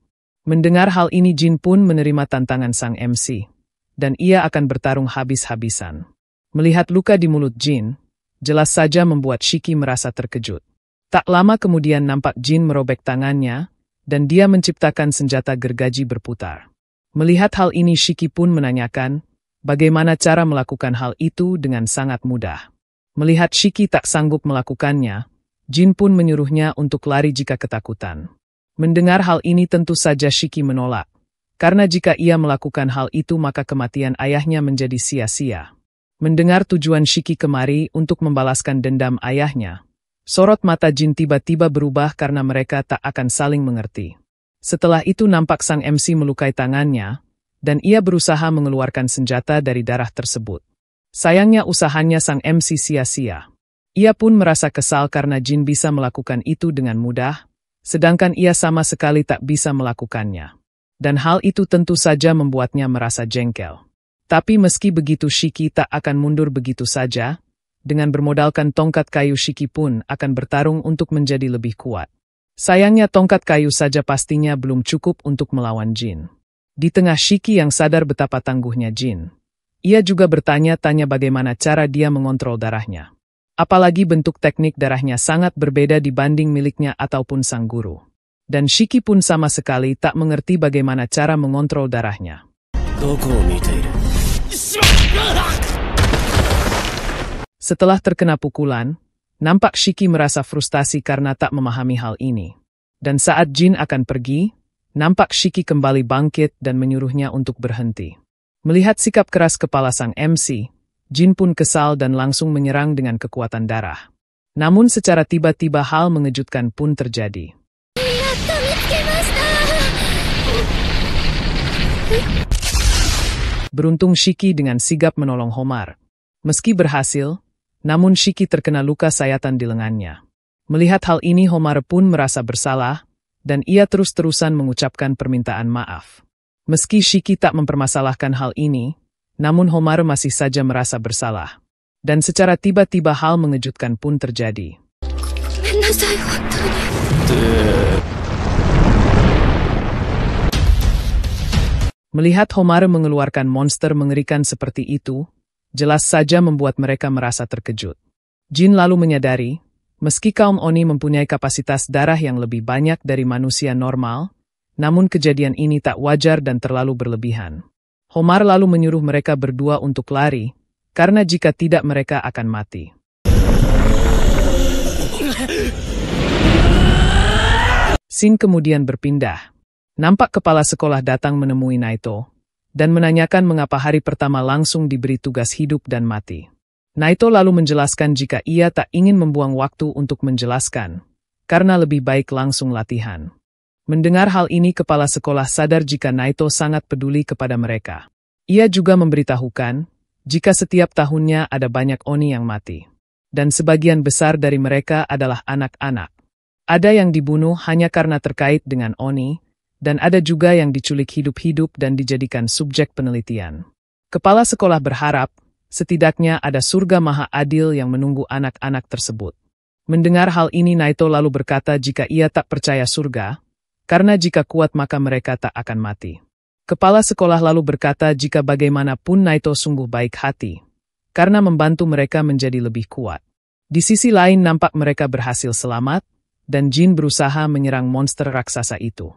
Mendengar hal ini Jin pun menerima tantangan sang MC. Dan ia akan bertarung habis-habisan. Melihat luka di mulut Jin, jelas saja membuat Shiki merasa terkejut. Tak lama kemudian nampak Jin merobek tangannya, dan dia menciptakan senjata gergaji berputar. Melihat hal ini Shiki pun menanyakan, bagaimana cara melakukan hal itu dengan sangat mudah. Melihat Shiki tak sanggup melakukannya, Jin pun menyuruhnya untuk lari jika ketakutan. Mendengar hal ini tentu saja Shiki menolak. Karena jika ia melakukan hal itu maka kematian ayahnya menjadi sia-sia. Mendengar tujuan Shiki kemari untuk membalaskan dendam ayahnya, sorot mata Jin tiba-tiba berubah karena mereka tak akan saling mengerti. Setelah itu nampak sang MC melukai tangannya, dan ia berusaha mengeluarkan senjata dari darah tersebut. Sayangnya usahanya sang MC sia-sia. Ia pun merasa kesal karena Jin bisa melakukan itu dengan mudah, sedangkan ia sama sekali tak bisa melakukannya. Dan hal itu tentu saja membuatnya merasa jengkel. Tapi meski begitu Shiki tak akan mundur begitu saja, dengan bermodalkan tongkat kayu Shiki pun akan bertarung untuk menjadi lebih kuat. Sayangnya tongkat kayu saja pastinya belum cukup untuk melawan Jin. Di tengah Shiki yang sadar betapa tangguhnya Jin, ia juga bertanya-tanya bagaimana cara dia mengontrol darahnya. Apalagi bentuk teknik darahnya sangat berbeda dibanding miliknya ataupun sang guru. Dan Shiki pun sama sekali tak mengerti bagaimana cara mengontrol darahnya. Setelah terkena pukulan, nampak Shiki merasa frustasi karena tak memahami hal ini. Dan saat Jin akan pergi, nampak Shiki kembali bangkit dan menyuruhnya untuk berhenti. Melihat sikap keras kepala sang MC, Jin pun kesal dan langsung menyerang dengan kekuatan darah. Namun secara tiba-tiba hal mengejutkan pun terjadi. Beruntung Shiki dengan sigap menolong Homar. Meski berhasil, namun Shiki terkena luka sayatan di lengannya. Melihat hal ini Homar pun merasa bersalah, dan ia terus-terusan mengucapkan permintaan maaf. Meski Shiki tak mempermasalahkan hal ini, namun Homar masih saja merasa bersalah. Dan secara tiba-tiba hal mengejutkan pun terjadi. Melihat Homar mengeluarkan monster mengerikan seperti itu, jelas saja membuat mereka merasa terkejut. Jin lalu menyadari, meski kaum Oni mempunyai kapasitas darah yang lebih banyak dari manusia normal, namun kejadian ini tak wajar dan terlalu berlebihan. Homar lalu menyuruh mereka berdua untuk lari, karena jika tidak mereka akan mati. Scene kemudian berpindah. Nampak kepala sekolah datang menemui Naito, dan menanyakan mengapa hari pertama langsung diberi tugas hidup dan mati. Naito lalu menjelaskan jika ia tak ingin membuang waktu untuk menjelaskan, karena lebih baik langsung latihan. Mendengar hal ini kepala sekolah sadar jika Naito sangat peduli kepada mereka. Ia juga memberitahukan, jika setiap tahunnya ada banyak Oni yang mati. Dan sebagian besar dari mereka adalah anak-anak. Ada yang dibunuh hanya karena terkait dengan Oni, dan ada juga yang diculik hidup-hidup dan dijadikan subjek penelitian. Kepala sekolah berharap, setidaknya ada surga maha adil yang menunggu anak-anak tersebut. Mendengar hal ini Naito lalu berkata jika ia tak percaya surga, karena jika kuat maka mereka tak akan mati. Kepala sekolah lalu berkata jika bagaimanapun Naito sungguh baik hati, karena membantu mereka menjadi lebih kuat. Di sisi lain nampak mereka berhasil selamat, dan Jin berusaha menyerang monster raksasa itu.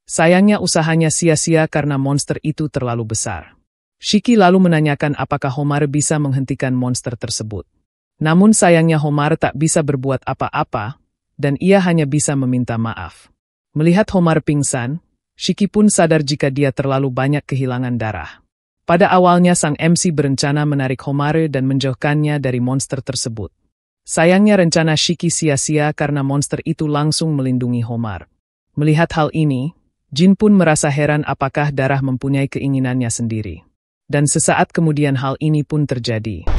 Sayangnya usahanya sia-sia karena monster itu terlalu besar. Shiki lalu menanyakan apakah Homar bisa menghentikan monster tersebut. Namun sayangnya Homar tak bisa berbuat apa-apa, dan ia hanya bisa meminta maaf. Melihat Homar pingsan, Shiki pun sadar jika dia terlalu banyak kehilangan darah. Pada awalnya sang MC berencana menarik Homar dan menjauhkannya dari monster tersebut. Sayangnya rencana Shiki sia-sia karena monster itu langsung melindungi Homar. Melihat hal ini, Jin pun merasa heran apakah darah mempunyai keinginannya sendiri. Dan sesaat kemudian hal ini pun terjadi.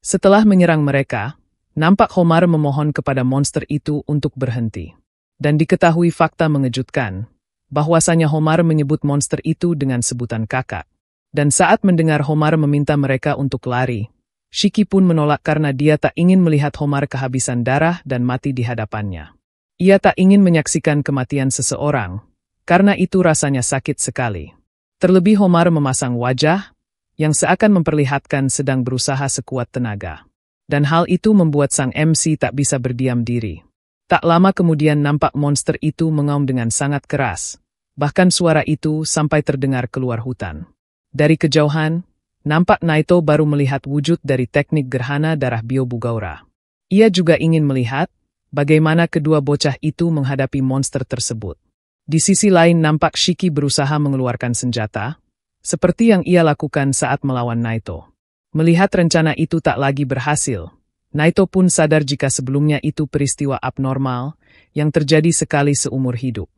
Setelah menyerang mereka, nampak Homare memohon kepada monster itu untuk berhenti. Dan diketahui fakta mengejutkan, bahwasanya Homare menyebut monster itu dengan sebutan kakak. Dan saat mendengar Homare meminta mereka untuk lari, Shiki pun menolak karena dia tak ingin melihat Homare kehabisan darah dan mati di hadapannya. Ia tak ingin menyaksikan kematian seseorang, karena itu rasanya sakit sekali. Terlebih Homare memasang wajah, yang seakan memperlihatkan sedang berusaha sekuat tenaga. Dan hal itu membuat sang MC tak bisa berdiam diri. Tak lama kemudian nampak monster itu mengaum dengan sangat keras. Bahkan suara itu sampai terdengar keluar hutan. Dari kejauhan, nampak Naito baru melihat wujud dari teknik gerhana darah Byobugaura. Ia juga ingin melihat bagaimana kedua bocah itu menghadapi monster tersebut. Di sisi lain nampak Shiki berusaha mengeluarkan senjata, seperti yang ia lakukan saat melawan Naito. Melihat rencana itu tak lagi berhasil, Naito pun sadar jika sebelumnya itu peristiwa abnormal yang terjadi sekali seumur hidup.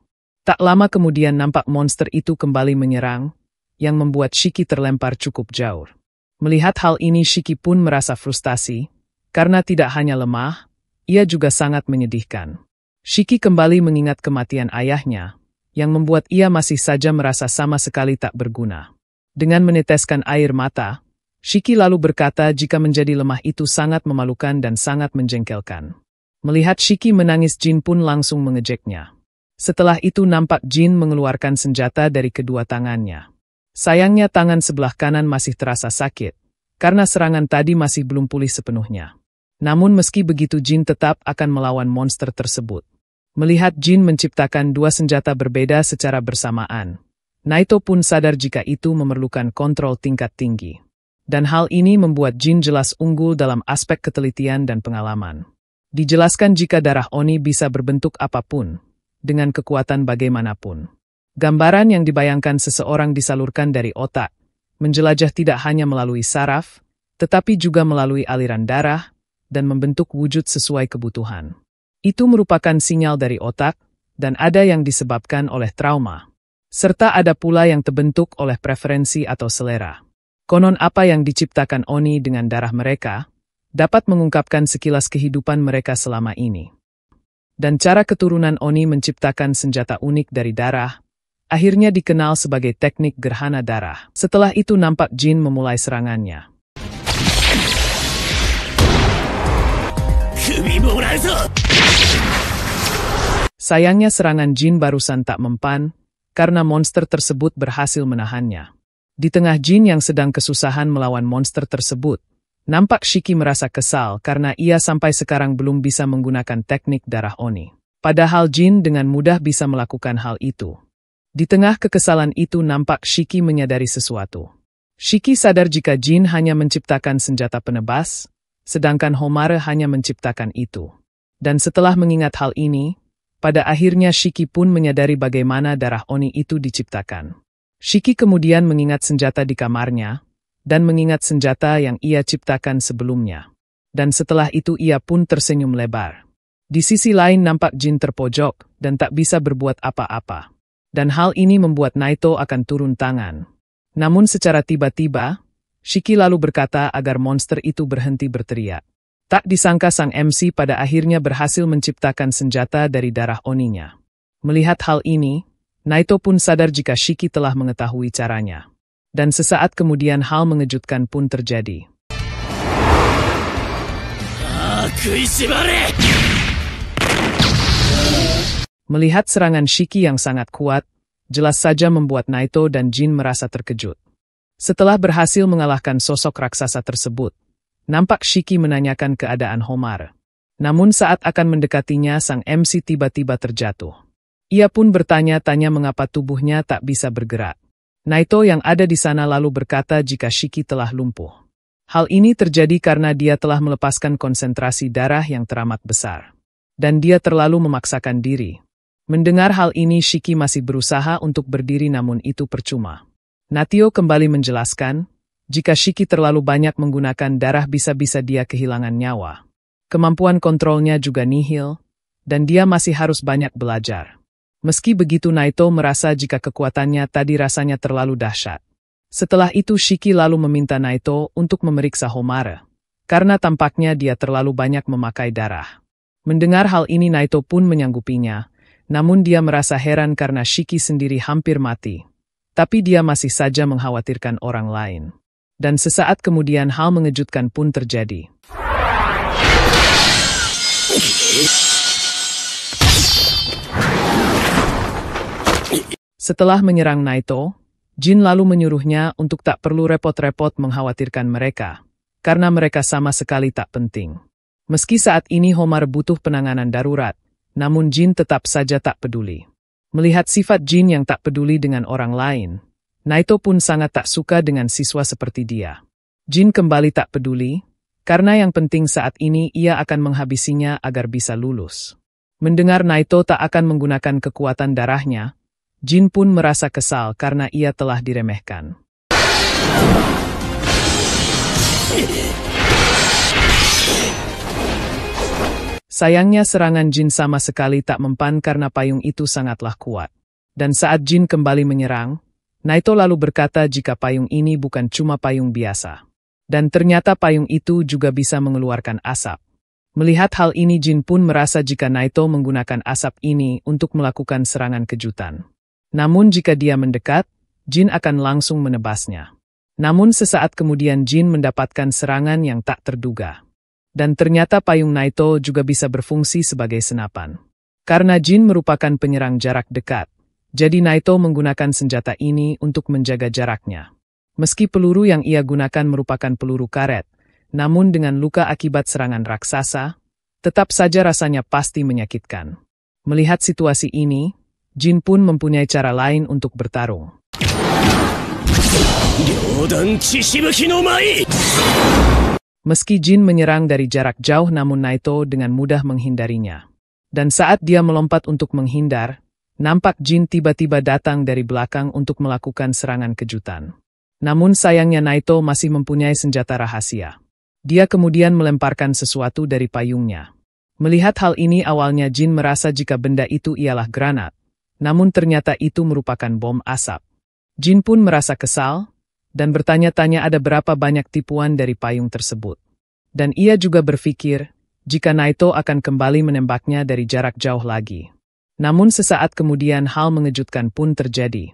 Tak lama kemudian nampak monster itu kembali menyerang, yang membuat Shiki terlempar cukup jauh. Melihat hal ini Shiki pun merasa frustasi, karena tidak hanya lemah, ia juga sangat menyedihkan. Shiki kembali mengingat kematian ayahnya, yang membuat ia masih saja merasa sama sekali tak berguna. Dengan meneteskan air mata, Shiki lalu berkata jika menjadi lemah itu sangat memalukan dan sangat menjengkelkan. Melihat Shiki menangis Jin pun langsung mengejeknya. Setelah itu nampak Jin mengeluarkan senjata dari kedua tangannya. Sayangnya tangan sebelah kanan masih terasa sakit, karena serangan tadi masih belum pulih sepenuhnya. Namun meski begitu Jin tetap akan melawan monster tersebut. Melihat Jin menciptakan dua senjata berbeda secara bersamaan, Naito pun sadar jika itu memerlukan kontrol tingkat tinggi. Dan hal ini membuat Jin jelas unggul dalam aspek ketelitian dan pengalaman. Dijelaskan jika darah Oni bisa berbentuk apapun, dengan kekuatan bagaimanapun. Gambaran yang dibayangkan seseorang disalurkan dari otak, menjelajah tidak hanya melalui saraf, tetapi juga melalui aliran darah, dan membentuk wujud sesuai kebutuhan. Itu merupakan sinyal dari otak, dan ada yang disebabkan oleh trauma. Serta ada pula yang terbentuk oleh preferensi atau selera. Konon apa yang diciptakan Oni dengan darah mereka, dapat mengungkapkan sekilas kehidupan mereka selama ini. Dan cara keturunan Oni menciptakan senjata unik dari darah, akhirnya dikenal sebagai teknik gerhana darah. Setelah itu nampak Jin memulai serangannya. Sayangnya serangan Jin barusan tak mempan, karena monster tersebut berhasil menahannya. Di tengah Jin yang sedang kesusahan melawan monster tersebut, nampak Shiki merasa kesal karena ia sampai sekarang belum bisa menggunakan teknik darah Oni. Padahal Jin dengan mudah bisa melakukan hal itu. Di tengah kekesalan itu nampak Shiki menyadari sesuatu. Shiki sadar jika Jin hanya menciptakan senjata penebas, sedangkan Homare hanya menciptakan itu. Dan setelah mengingat hal ini, pada akhirnya Shiki pun menyadari bagaimana darah Oni itu diciptakan. Shiki kemudian mengingat senjata di kamarnya, dan mengingat senjata yang ia ciptakan sebelumnya. Dan setelah itu ia pun tersenyum lebar. Di sisi lain nampak Jin terpojok, dan tak bisa berbuat apa-apa. Dan hal ini membuat Naito akan turun tangan. Namun secara tiba-tiba, Shiki lalu berkata agar monster itu berhenti berteriak. Tak disangka sang MC pada akhirnya berhasil menciptakan senjata dari darah Oninya. Melihat hal ini, Naito pun sadar jika Shiki telah mengetahui caranya. Dan sesaat kemudian hal mengejutkan pun terjadi. Melihat serangan Shiki yang sangat kuat, jelas saja membuat Naito dan Jin merasa terkejut. Setelah berhasil mengalahkan sosok raksasa tersebut, nampak Shiki menanyakan keadaan Homare. Namun saat akan mendekatinya sang MC tiba-tiba terjatuh. Ia pun bertanya-tanya mengapa tubuhnya tak bisa bergerak. Naito yang ada di sana lalu berkata jika Shiki telah lumpuh. Hal ini terjadi karena dia telah melepaskan konsentrasi darah yang teramat besar. Dan dia terlalu memaksakan diri. Mendengar hal ini Shiki masih berusaha untuk berdiri namun itu percuma. Natio kembali menjelaskan, jika Shiki terlalu banyak menggunakan darah bisa-bisa dia kehilangan nyawa. Kemampuan kontrolnya juga nihil, dan dia masih harus banyak belajar. Meski begitu, Naito merasa jika kekuatannya tadi rasanya terlalu dahsyat. Setelah itu Shiki lalu meminta Naito untuk memeriksa Homare, karena tampaknya dia terlalu banyak memakai darah. Mendengar hal ini Naito pun menyanggupinya, namun dia merasa heran karena Shiki sendiri hampir mati. Tapi dia masih saja mengkhawatirkan orang lain. Dan sesaat kemudian hal mengejutkan pun terjadi. Setelah menyerang Naito, Jin lalu menyuruhnya untuk tak perlu repot-repot mengkhawatirkan mereka, karena mereka sama sekali tak penting. Meski saat ini Homare butuh penanganan darurat, namun Jin tetap saja tak peduli. Melihat sifat Jin yang tak peduli dengan orang lain, Naito pun sangat tak suka dengan siswa seperti dia. Jin kembali tak peduli, karena yang penting saat ini ia akan menghabisinya agar bisa lulus. Mendengar Naito tak akan menggunakan kekuatan darahnya, Jin pun merasa kesal karena ia telah diremehkan. Sayangnya serangan Jin sama sekali tak mempan karena payung itu sangatlah kuat. Dan saat Jin kembali menyerang, Naito lalu berkata jika payung ini bukan cuma payung biasa. Dan ternyata payung itu juga bisa mengeluarkan asap. Melihat hal ini Jin pun merasa jika Naito menggunakan asap ini untuk melakukan serangan kejutan. Namun jika dia mendekat, Jin akan langsung menebasnya. Namun sesaat kemudian Jin mendapatkan serangan yang tak terduga. Dan ternyata payung Naito juga bisa berfungsi sebagai senapan. Karena Jin merupakan penyerang jarak dekat, jadi Naito menggunakan senjata ini untuk menjaga jaraknya. Meski peluru yang ia gunakan merupakan peluru karet, namun dengan luka akibat serangan raksasa, tetap saja rasanya pasti menyakitkan. Melihat situasi ini, Jin pun mempunyai cara lain untuk bertarung. Meski Jin menyerang dari jarak jauh namun Naito dengan mudah menghindarinya. Dan saat dia melompat untuk menghindar, nampak Jin tiba-tiba datang dari belakang untuk melakukan serangan kejutan. Namun sayangnya Naito masih mempunyai senjata rahasia. Dia kemudian melemparkan sesuatu dari payungnya. Melihat hal ini awalnya Jin merasa jika benda itu ialah granat. Namun ternyata itu merupakan bom asap. Jin pun merasa kesal, dan bertanya-tanya ada berapa banyak tipuan dari payung tersebut. Dan ia juga berpikir, jika Naito akan kembali menembaknya dari jarak jauh lagi. Namun sesaat kemudian hal mengejutkan pun terjadi.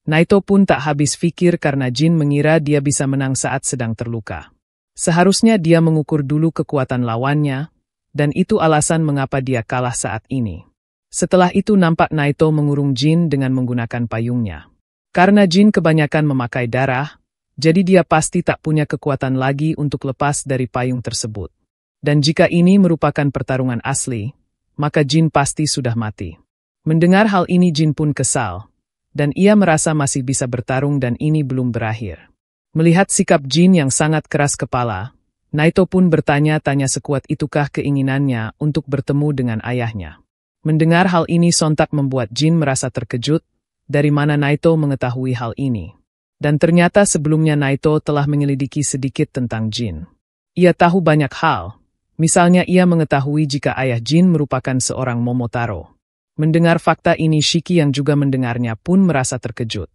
Naito pun tak habis pikir karena Jin mengira dia bisa menang saat sedang terluka. Seharusnya dia mengukur dulu kekuatan lawannya, dan itu alasan mengapa dia kalah saat ini. Setelah itu nampak Naito mengurung Jin dengan menggunakan payungnya. Karena Jin kebanyakan memakai darah, jadi dia pasti tak punya kekuatan lagi untuk lepas dari payung tersebut. Dan jika ini merupakan pertarungan asli, maka Jin pasti sudah mati. Mendengar hal ini Jin pun kesal, dan ia merasa masih bisa bertarung dan ini belum berakhir. Melihat sikap Jin yang sangat keras kepala, Naito pun bertanya-tanya sekuat itukah keinginannya untuk bertemu dengan ayahnya. Mendengar hal ini sontak membuat Jin merasa terkejut, dari mana Naito mengetahui hal ini. Dan ternyata sebelumnya Naito telah menyelidiki sedikit tentang Jin. Ia tahu banyak hal, misalnya ia mengetahui jika ayah Jin merupakan seorang Momotaro. Mendengar fakta ini Shiki yang juga mendengarnya pun merasa terkejut.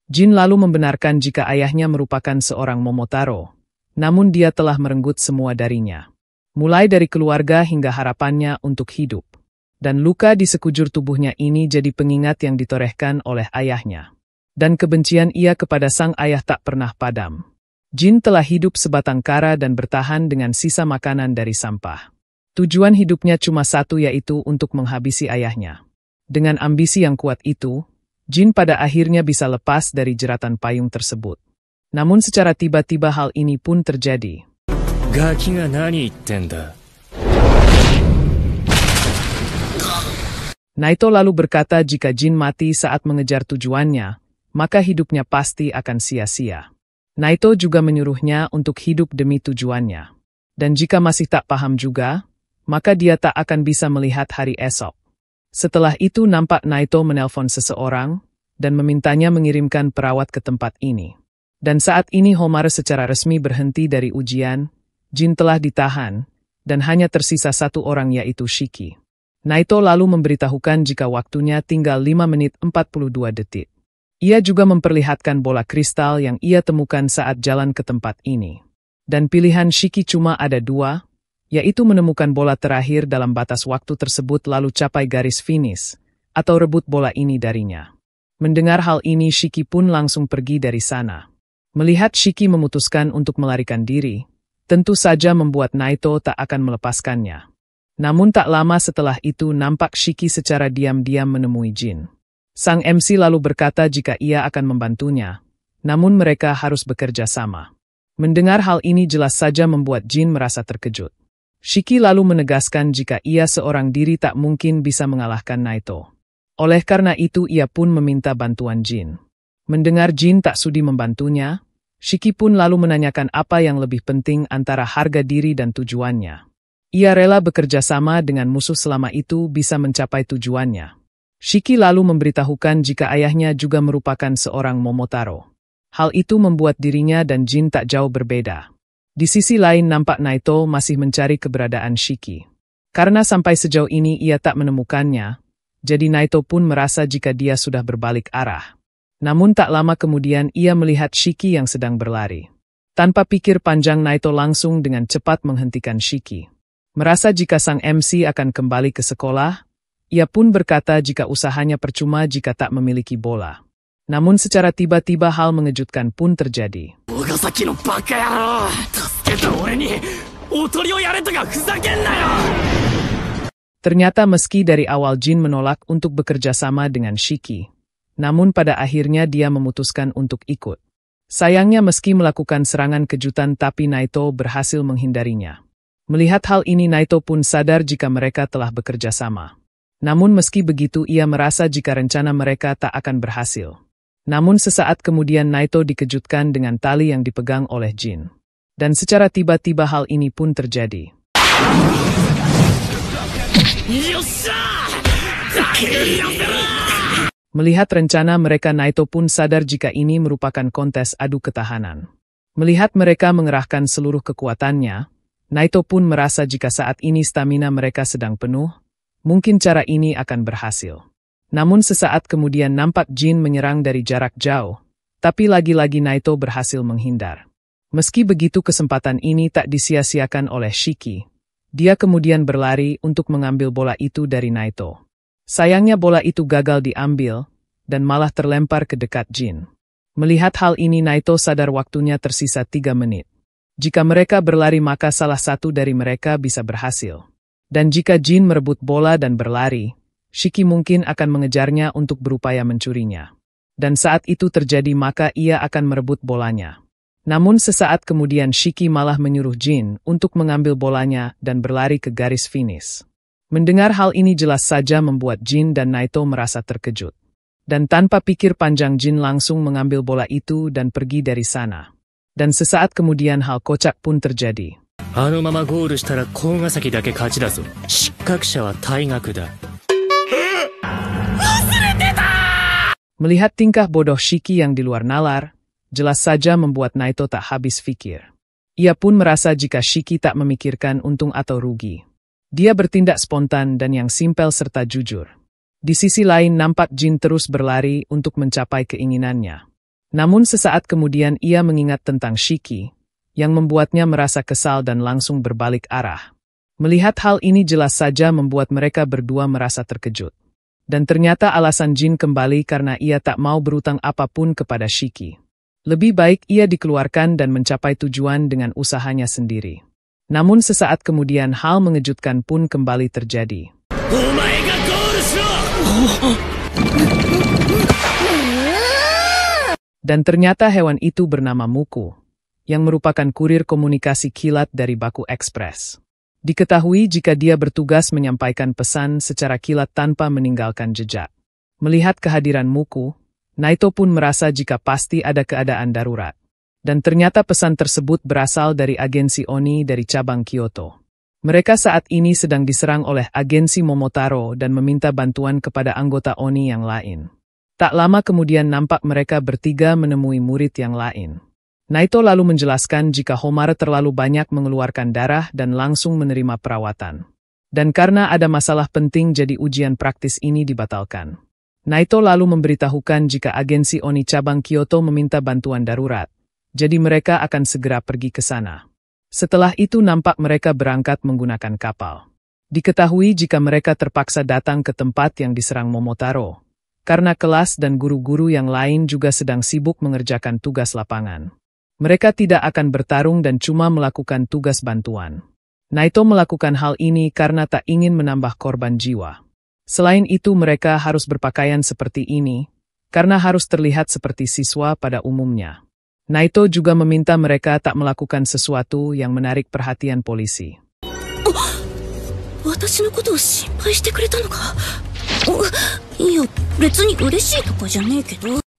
Jin lalu membenarkan jika ayahnya merupakan seorang Momotaro, namun dia telah merenggut semua darinya. Mulai dari keluarga hingga harapannya untuk hidup. Dan luka di sekujur tubuhnya ini jadi pengingat yang ditorehkan oleh ayahnya. Dan kebencian ia kepada sang ayah tak pernah padam. Jin telah hidup sebatang kara dan bertahan dengan sisa makanan dari sampah. Tujuan hidupnya cuma satu yaitu untuk menghabisi ayahnya. Dengan ambisi yang kuat itu, Jin pada akhirnya bisa lepas dari jeratan payung tersebut. Namun secara tiba-tiba hal ini pun terjadi. Gaki ga nani ittenda? Naito lalu berkata jika Jin mati saat mengejar tujuannya, maka hidupnya pasti akan sia-sia. Naito juga menyuruhnya untuk hidup demi tujuannya. Dan jika masih tak paham juga, maka dia tak akan bisa melihat hari esok. Setelah itu nampak Naito menelpon seseorang, dan memintanya mengirimkan perawat ke tempat ini. Dan saat ini Homare secara resmi berhenti dari ujian, Jin telah ditahan, dan hanya tersisa satu orang yaitu Shiki. Naito lalu memberitahukan jika waktunya tinggal 5 menit 42 detik. Ia juga memperlihatkan bola kristal yang ia temukan saat jalan ke tempat ini. Dan pilihan Shiki cuma ada 2, yaitu menemukan bola terakhir dalam batas waktu tersebut lalu capai garis finish, atau rebut bola ini darinya. Mendengar hal ini Shiki pun langsung pergi dari sana. Melihat Shiki memutuskan untuk melarikan diri, tentu saja membuat Naito tak akan melepaskannya. Namun tak lama setelah itu nampak Shiki secara diam-diam menemui Jin. Sang MC lalu berkata jika ia akan membantunya, namun mereka harus bekerja sama. Mendengar hal ini jelas saja membuat Jin merasa terkejut. Shiki lalu menegaskan jika ia seorang diri tak mungkin bisa mengalahkan Naito. Oleh karena itu ia pun meminta bantuan Jin. Mendengar Jin tak sudi membantunya, Shiki pun lalu menanyakan apa yang lebih penting antara harga diri dan tujuannya. Ia rela bekerja sama dengan musuh selama itu bisa mencapai tujuannya. Shiki lalu memberitahukan jika ayahnya juga merupakan seorang Momotaro. Hal itu membuat dirinya dan Jin tak jauh berbeda. Di sisi lain nampak Naito masih mencari keberadaan Shiki. Karena sampai sejauh ini ia tak menemukannya, jadi Naito pun merasa jika dia sudah berbalik arah. Namun tak lama kemudian ia melihat Shiki yang sedang berlari. Tanpa pikir panjang Naito langsung dengan cepat menghentikan Shiki. Merasa jika sang MC akan kembali ke sekolah, ia pun berkata jika usahanya percuma jika tak memiliki bola. Namun secara tiba-tiba hal mengejutkan pun terjadi. Ternyata meski dari awal Jin menolak untuk bekerja sama dengan Shiki, namun pada akhirnya dia memutuskan untuk ikut. Sayangnya meski melakukan serangan kejutan tapi Naito berhasil menghindarinya. Melihat hal ini Naito pun sadar jika mereka telah bekerja sama. Namun meski begitu ia merasa jika rencana mereka tak akan berhasil. Namun sesaat kemudian Naito dikejutkan dengan tali yang dipegang oleh Jin. Dan secara tiba-tiba hal ini pun terjadi. Melihat rencana mereka Naito pun sadar jika ini merupakan kontes adu ketahanan. Melihat mereka mengerahkan seluruh kekuatannya, Naito pun merasa jika saat ini stamina mereka sedang penuh, mungkin cara ini akan berhasil. Namun sesaat kemudian nampak Jin menyerang dari jarak jauh, tapi lagi-lagi Naito berhasil menghindar. Meski begitu kesempatan ini tak disia-siakan oleh Shiki. Dia kemudian berlari untuk mengambil bola itu dari Naito. Sayangnya bola itu gagal diambil, dan malah terlempar ke dekat Jin. Melihat hal ini Naito sadar waktunya tersisa 3 menit. Jika mereka berlari maka salah satu dari mereka bisa berhasil. Dan jika Jin merebut bola dan berlari, Shiki mungkin akan mengejarnya untuk berupaya mencurinya. Dan saat itu terjadi maka ia akan merebut bolanya. Namun sesaat kemudian Shiki malah menyuruh Jin untuk mengambil bolanya dan berlari ke garis finish. Mendengar hal ini jelas saja membuat Jin dan Naito merasa terkejut. Dan tanpa pikir panjang Jin langsung mengambil bola itu dan pergi dari sana. Dan sesaat kemudian hal kocak pun terjadi. Melihat tingkah bodoh Shiki yang di luar nalar, jelas saja membuat Naito tak habis pikir. Ia pun merasa jika Shiki tak memikirkan untung atau rugi. Dia bertindak spontan dan yang simpel serta jujur. Di sisi lain nampak Jin terus berlari untuk mencapai keinginannya. Namun sesaat kemudian ia mengingat tentang Shiki, yang membuatnya merasa kesal dan langsung berbalik arah. Melihat hal ini jelas saja membuat mereka berdua merasa terkejut. Dan ternyata alasan Jin kembali karena ia tak mau berutang apapun kepada Shiki. Lebih baik ia dikeluarkan dan mencapai tujuan dengan usahanya sendiri. Namun sesaat kemudian hal mengejutkan pun kembali terjadi. Dan ternyata hewan itu bernama Muku, yang merupakan kurir komunikasi kilat dari Baku Express. Diketahui jika dia bertugas menyampaikan pesan secara kilat tanpa meninggalkan jejak. Melihat kehadiran Muku, Naito pun merasa jika pasti ada keadaan darurat. Dan ternyata pesan tersebut berasal dari agensi Oni dari cabang Kyoto. Mereka saat ini sedang diserang oleh agensi Momotaro dan meminta bantuan kepada anggota Oni yang lain. Tak lama kemudian nampak mereka bertiga menemui murid yang lain. Naito lalu menjelaskan jika Homare terlalu banyak mengeluarkan darah dan langsung menerima perawatan. Dan karena ada masalah penting jadi ujian praktis ini dibatalkan. Naito lalu memberitahukan jika agensi Oni cabang Kyoto meminta bantuan darurat. Jadi mereka akan segera pergi ke sana. Setelah itu nampak mereka berangkat menggunakan kapal. Diketahui jika mereka terpaksa datang ke tempat yang diserang Momotaro. Karena kelas dan guru-guru yang lain juga sedang sibuk mengerjakan tugas lapangan. Mereka tidak akan bertarung dan cuma melakukan tugas bantuan. Naito melakukan hal ini karena tak ingin menambah korban jiwa. Selain itu mereka harus berpakaian seperti ini, karena harus terlihat seperti siswa pada umumnya. Naito juga meminta mereka tak melakukan sesuatu yang menarik perhatian polisi.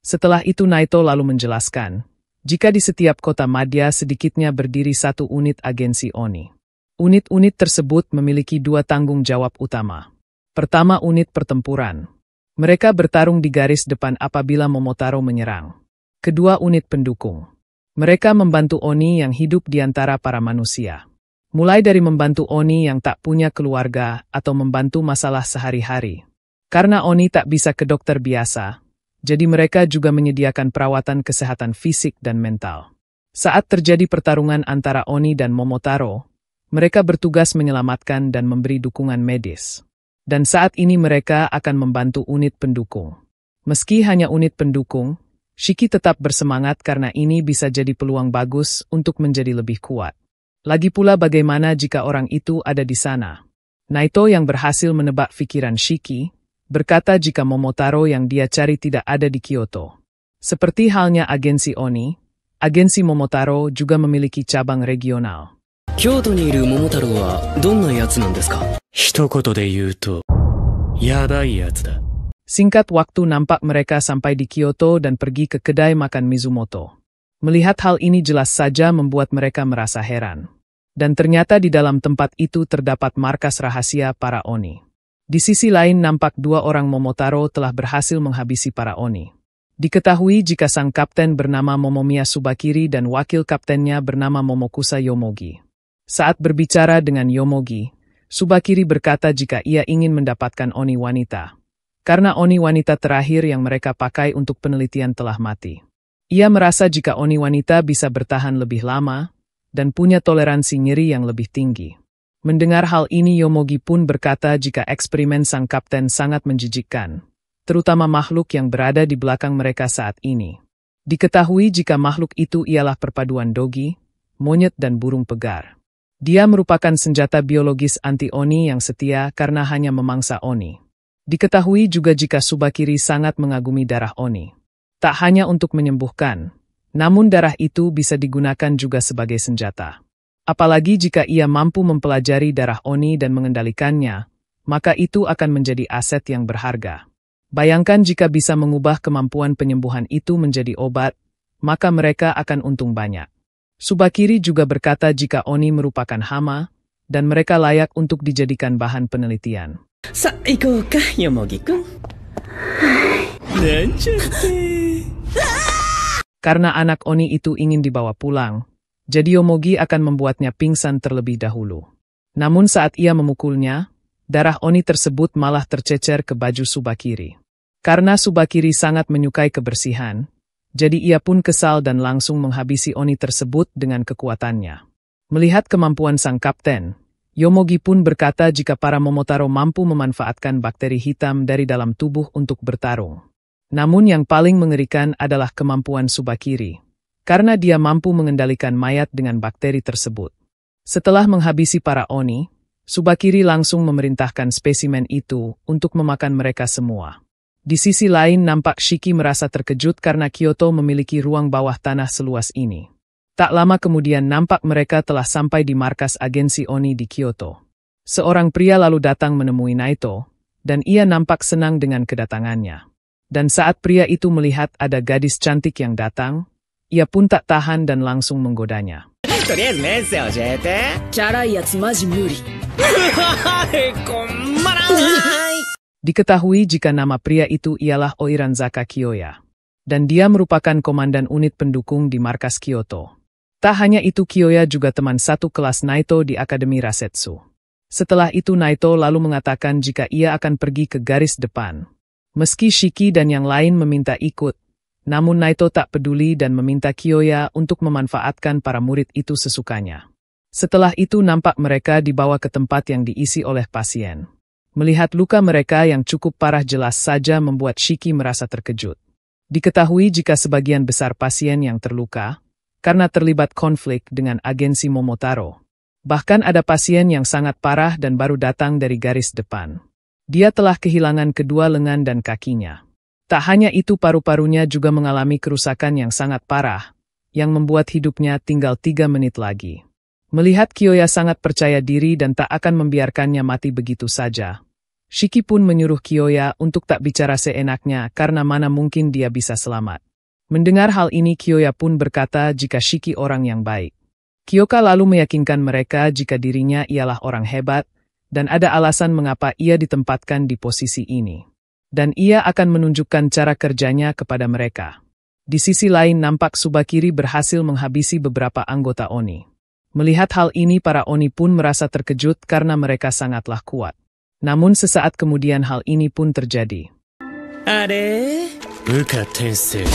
Setelah itu Naito lalu menjelaskan, jika di setiap kota madya sedikitnya berdiri satu unit agensi Oni. Unit-unit tersebut memiliki dua tanggung jawab utama. Pertama, unit pertempuran. Mereka bertarung di garis depan apabila Momotaro menyerang. Kedua, unit pendukung. Mereka membantu Oni yang hidup di antara para manusia. Mulai dari membantu Oni yang tak punya keluarga atau membantu masalah sehari-hari. Karena Oni tak bisa ke dokter biasa, jadi mereka juga menyediakan perawatan kesehatan fisik dan mental. Saat terjadi pertarungan antara Oni dan Momotaro, mereka bertugas menyelamatkan dan memberi dukungan medis. Dan saat ini mereka akan membantu unit pendukung. Meski hanya unit pendukung, Shiki tetap bersemangat karena ini bisa jadi peluang bagus untuk menjadi lebih kuat. Lagi pula bagaimana jika orang itu ada di sana? Naito yang berhasil menebak pikiran Shiki, berkata jika Momotaro yang dia cari tidak ada di Kyoto. Seperti halnya agensi Oni, agensi Momotaro juga memiliki cabang regional. 京都にいる桃太郎はどんなやつなんですか? 一言で言うと、やばいやつだ。Singkat waktu nampak mereka sampai di Kyoto dan pergi ke kedai makan Mizumoto. Melihat hal ini jelas saja membuat mereka merasa heran. Dan ternyata di dalam tempat itu terdapat markas rahasia para Oni. Di sisi lain nampak dua orang Momotaro telah berhasil menghabisi para Oni. Diketahui jika sang kapten bernama Momomiya Subakiri dan wakil kaptennya bernama Momokusa Yomogi. Saat berbicara dengan Yomogi, Subakiri berkata jika ia ingin mendapatkan Oni wanita. Karena Oni wanita terakhir yang mereka pakai untuk penelitian telah mati. Ia merasa jika Oni wanita bisa bertahan lebih lama, dan punya toleransi nyeri yang lebih tinggi. Mendengar hal ini Yomogi pun berkata jika eksperimen sang kapten sangat menjijikkan, terutama makhluk yang berada di belakang mereka saat ini. Diketahui jika makhluk itu ialah perpaduan dogi, monyet dan burung pegar. Dia merupakan senjata biologis anti-Oni yang setia karena hanya memangsa Oni. Diketahui juga jika Subakiri sangat mengagumi darah Oni. Tak hanya untuk menyembuhkan, namun darah itu bisa digunakan juga sebagai senjata. Apalagi jika ia mampu mempelajari darah Oni dan mengendalikannya, maka itu akan menjadi aset yang berharga. Bayangkan jika bisa mengubah kemampuan penyembuhan itu menjadi obat, maka mereka akan untung banyak. Subakiri juga berkata jika Oni merupakan hama, dan mereka layak untuk dijadikan bahan penelitian. Karena anak Oni itu ingin dibawa pulang, jadi Yomogi akan membuatnya pingsan terlebih dahulu. Namun saat ia memukulnya, darah Oni tersebut malah tercecer ke baju Subakiri. Karena Subakiri sangat menyukai kebersihan, jadi ia pun kesal dan langsung menghabisi Oni tersebut dengan kekuatannya. Melihat kemampuan sang kapten, Yomogi pun berkata jika para Momotaro mampu memanfaatkan bakteri hitam dari dalam tubuh untuk bertarung. Namun yang paling mengerikan adalah kemampuan Subakiri, karena dia mampu mengendalikan mayat dengan bakteri tersebut. Setelah menghabisi para Oni, Subakiri langsung memerintahkan spesimen itu untuk memakan mereka semua. Di sisi lain nampak Shiki merasa terkejut karena Kyoto memiliki ruang bawah tanah seluas ini. Tak lama kemudian nampak mereka telah sampai di markas agensi Oni di Kyoto. Seorang pria lalu datang menemui Naito, dan ia nampak senang dengan kedatangannya. Dan saat pria itu melihat ada gadis cantik yang datang, ia pun tak tahan dan langsung menggodanya. Diketahui jika nama pria itu ialah Oiranzaka Kiyoya. Dan dia merupakan komandan unit pendukung di markas Kyoto. Tak hanya itu, Kiyoya juga teman satu kelas Naito di Akademi Rasetsu. Setelah itu Naito lalu mengatakan jika ia akan pergi ke garis depan. Meski Shiki dan yang lain meminta ikut, namun Naito tak peduli dan meminta Kiyoya untuk memanfaatkan para murid itu sesukanya. Setelah itu nampak mereka dibawa ke tempat yang diisi oleh pasien. Melihat luka mereka yang cukup parah jelas saja membuat Shiki merasa terkejut. Diketahui jika sebagian besar pasien yang terluka karena terlibat konflik dengan agensi Momotaro. Bahkan ada pasien yang sangat parah dan baru datang dari garis depan. Dia telah kehilangan kedua lengan dan kakinya. Tak hanya itu, paru-parunya juga mengalami kerusakan yang sangat parah, yang membuat hidupnya tinggal 3 menit lagi. Melihat Kiyoya sangat percaya diri dan tak akan membiarkannya mati begitu saja, Shiki pun menyuruh Kiyoya untuk tak bicara seenaknya karena mana mungkin dia bisa selamat. Mendengar hal ini, Kiyoya pun berkata jika Shiki orang yang baik. Kyoka lalu meyakinkan mereka jika dirinya ialah orang hebat, dan ada alasan mengapa ia ditempatkan di posisi ini. Dan ia akan menunjukkan cara kerjanya kepada mereka. Di sisi lain nampak Tsubakiri berhasil menghabisi beberapa anggota Oni. Melihat hal ini, para Oni pun merasa terkejut karena mereka sangatlah kuat. Namun sesaat kemudian hal ini pun terjadi. Are? Uka Tensei.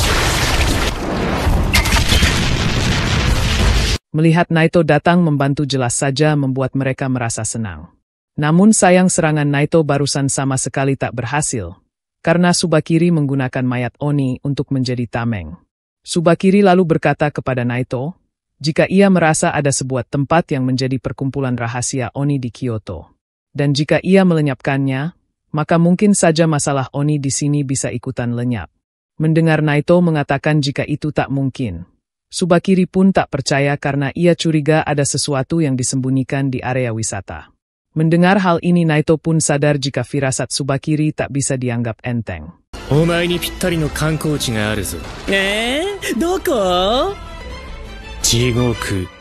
Melihat Naito datang membantu jelas saja membuat mereka merasa senang. Namun sayang serangan Naito barusan sama sekali tak berhasil, karena Tsubakiri menggunakan mayat Oni untuk menjadi tameng. Tsubakiri lalu berkata kepada Naito, jika ia merasa ada sebuah tempat yang menjadi perkumpulan rahasia Oni di Kyoto. Dan jika ia melenyapkannya, maka mungkin saja masalah Oni di sini bisa ikutan lenyap. Mendengar Naito mengatakan jika itu tak mungkin, Tsubakiri pun tak percaya karena ia curiga ada sesuatu yang disembunyikan di area wisata. Mendengar hal ini, Naito pun sadar jika firasat Tsubakiri tak bisa dianggap enteng. Omae ni pittari no kankouchi ga aru zo. Doko? Jigoku.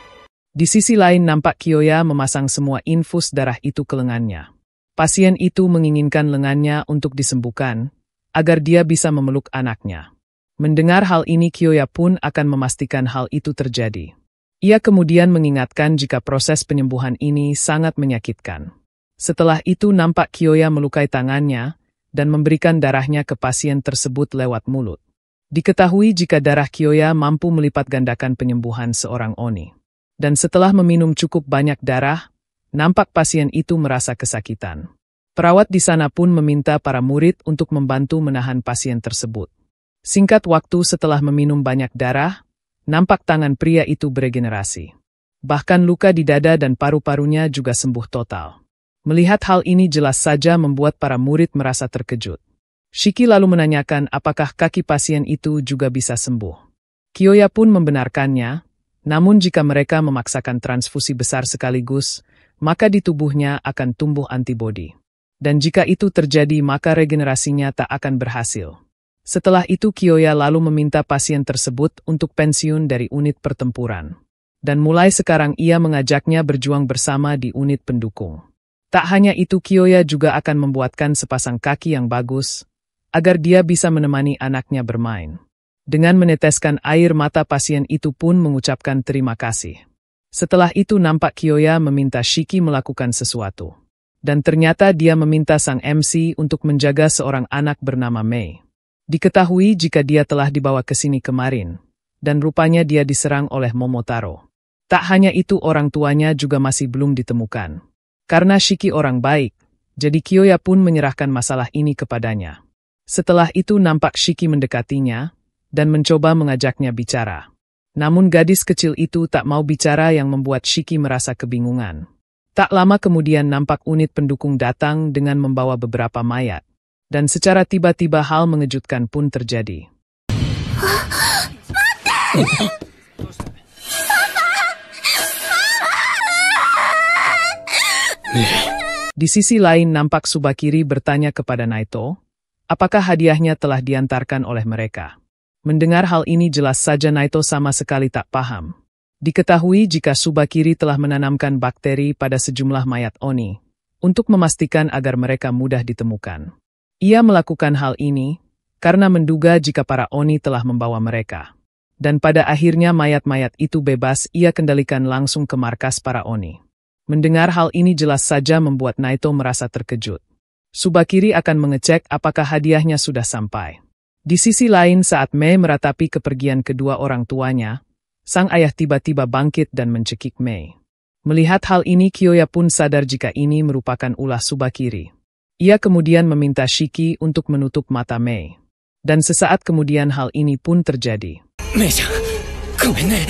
Di sisi lain nampak Kiyoya memasang semua infus darah itu ke lengannya. Pasien itu menginginkan lengannya untuk disembuhkan, agar dia bisa memeluk anaknya. Mendengar hal ini, Kiyoya pun akan memastikan hal itu terjadi. Ia kemudian mengingatkan jika proses penyembuhan ini sangat menyakitkan. Setelah itu nampak Kiyoya melukai tangannya, dan memberikan darahnya ke pasien tersebut lewat mulut. Diketahui jika darah Kiyoya mampu melipat gandakan penyembuhan seorang Oni. Dan setelah meminum cukup banyak darah, nampak pasien itu merasa kesakitan. Perawat di sana pun meminta para murid untuk membantu menahan pasien tersebut. Singkat waktu setelah meminum banyak darah, nampak tangan pria itu beregenerasi. Bahkan luka di dada dan paru-parunya juga sembuh total. Melihat hal ini jelas saja membuat para murid merasa terkejut. Shiki lalu menanyakan apakah kaki pasien itu juga bisa sembuh. Kiyoya pun membenarkannya. Namun jika mereka memaksakan transfusi besar sekaligus, maka di tubuhnya akan tumbuh antibodi. Dan jika itu terjadi maka regenerasinya tak akan berhasil. Setelah itu Kiyoya lalu meminta pasien tersebut untuk pensiun dari unit pertempuran. Dan mulai sekarang ia mengajaknya berjuang bersama di unit pendukung. Tak hanya itu, Kiyoya juga akan membuatkan sepasang kaki yang bagus, agar dia bisa menemani anaknya bermain. Dengan meneteskan air mata, pasien itu pun mengucapkan terima kasih. Setelah itu nampak Kiyoya meminta Shiki melakukan sesuatu. Dan ternyata dia meminta sang MC untuk menjaga seorang anak bernama Mei. Diketahui jika dia telah dibawa ke sini kemarin, dan rupanya dia diserang oleh Momotaro. Tak hanya itu, orang tuanya juga masih belum ditemukan. Karena Shiki orang baik, jadi Kiyoya pun menyerahkan masalah ini kepadanya. Setelah itu nampak Shiki mendekatinya, dan mencoba mengajaknya bicara. Namun gadis kecil itu tak mau bicara yang membuat Shiki merasa kebingungan. Tak lama kemudian nampak unit pendukung datang dengan membawa beberapa mayat. Dan secara tiba-tiba hal mengejutkan pun terjadi. Di sisi lain nampak Tsubakiri bertanya kepada Naito, apakah hadiahnya telah diantarkan oleh mereka. Mendengar hal ini jelas saja Naito sama sekali tak paham. Diketahui jika Tsubakiri telah menanamkan bakteri pada sejumlah mayat Oni, untuk memastikan agar mereka mudah ditemukan. Ia melakukan hal ini karena menduga jika para Oni telah membawa mereka. Dan pada akhirnya mayat-mayat itu bebas ia kendalikan langsung ke markas para Oni. Mendengar hal ini jelas saja membuat Naito merasa terkejut. Tsubakiri akan mengecek apakah hadiahnya sudah sampai. Di sisi lain saat Mei meratapi kepergian kedua orang tuanya, sang ayah tiba-tiba bangkit dan mencekik Mei. Melihat hal ini Kyoya pun sadar jika ini merupakan ulah Tsubakiri. Ia kemudian meminta Shiki untuk menutup mata Mei. Dan sesaat kemudian hal ini pun terjadi. Mei-chan, gomen ne.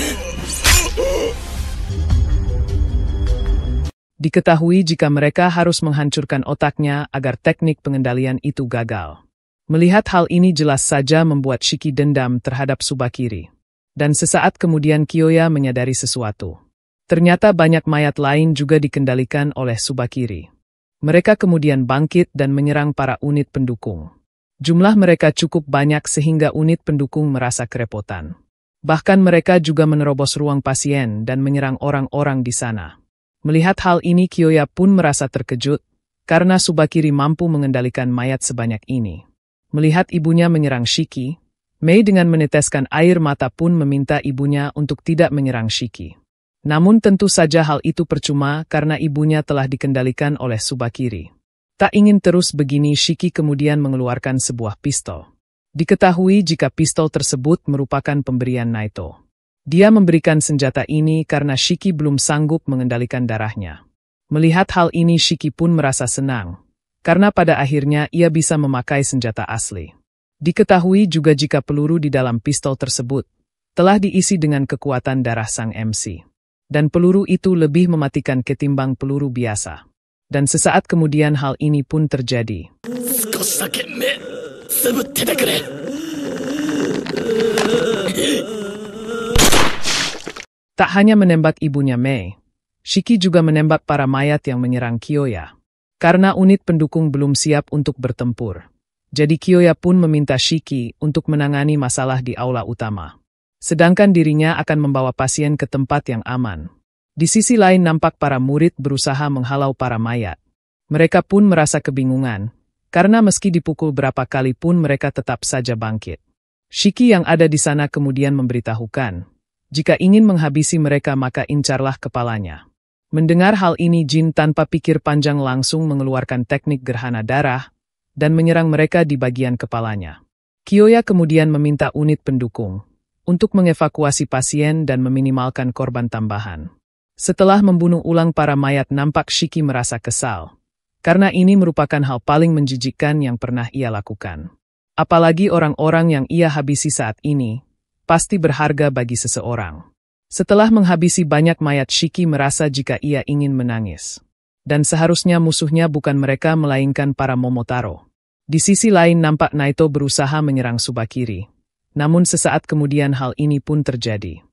Diketahui jika mereka harus menghancurkan otaknya agar teknik pengendalian itu gagal. Melihat hal ini jelas saja membuat Shiki dendam terhadap Tsubakiri. Dan sesaat kemudian Kyoya menyadari sesuatu. Ternyata banyak mayat lain juga dikendalikan oleh Tsubakiri. Mereka kemudian bangkit dan menyerang para unit pendukung. Jumlah mereka cukup banyak sehingga unit pendukung merasa kerepotan. Bahkan mereka juga menerobos ruang pasien dan menyerang orang-orang di sana. Melihat hal ini Kyoya pun merasa terkejut, karena Tsubakiri mampu mengendalikan mayat sebanyak ini. Melihat ibunya menyerang Shiki, Mei dengan meneteskan air mata pun meminta ibunya untuk tidak menyerang Shiki. Namun tentu saja hal itu percuma karena ibunya telah dikendalikan oleh Tsubakiri. Tak ingin terus begini Shiki kemudian mengeluarkan sebuah pistol. Diketahui jika pistol tersebut merupakan pemberian Naito. Dia memberikan senjata ini karena Shiki belum sanggup mengendalikan darahnya. Melihat hal ini Shiki pun merasa senang, karena pada akhirnya ia bisa memakai senjata asli. Diketahui juga jika peluru di dalam pistol tersebut telah diisi dengan kekuatan darah sang MC. Dan peluru itu lebih mematikan ketimbang peluru biasa. Dan sesaat kemudian hal ini pun terjadi. Tak hanya menembak ibunya Mei, Shiki juga menembak para mayat yang menyerang Kyoya. Karena unit pendukung belum siap untuk bertempur. Jadi Kyoya pun meminta Shiki untuk menangani masalah di aula utama. Sedangkan dirinya akan membawa pasien ke tempat yang aman. Di sisi lain nampak para murid berusaha menghalau para mayat. Mereka pun merasa kebingungan, karena meski dipukul berapa kali pun mereka tetap saja bangkit. Shiki yang ada di sana kemudian memberitahukan, jika ingin menghabisi mereka maka incarlah kepalanya. Mendengar hal ini Jin tanpa pikir panjang langsung mengeluarkan teknik gerhana darah, dan menyerang mereka di bagian kepalanya. Kyoya kemudian meminta unit pendukung untuk mengevakuasi pasien dan meminimalkan korban tambahan. Setelah membunuh ulang para mayat nampak Shiki merasa kesal. Karena ini merupakan hal paling menjijikkan yang pernah ia lakukan. Apalagi orang-orang yang ia habisi saat ini, pasti berharga bagi seseorang. Setelah menghabisi banyak mayat Shiki merasa jika ia ingin menangis. Dan seharusnya musuhnya bukan mereka melainkan para Momotaro. Di sisi lain nampak Naito berusaha menyerang Tsubakiri. Namun sesaat kemudian hal ini pun terjadi.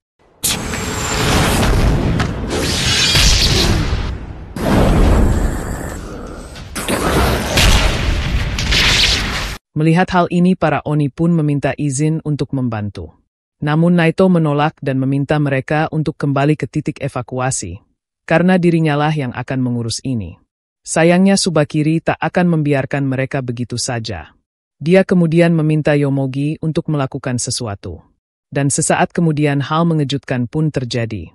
Melihat hal ini para Oni pun meminta izin untuk membantu. Namun Naito menolak dan meminta mereka untuk kembali ke titik evakuasi, karena dirinya lah yang akan mengurus ini. Sayangnya Tsubakiri tak akan membiarkan mereka begitu saja. Dia kemudian meminta Yomogi untuk melakukan sesuatu. Dan sesaat kemudian hal mengejutkan pun terjadi.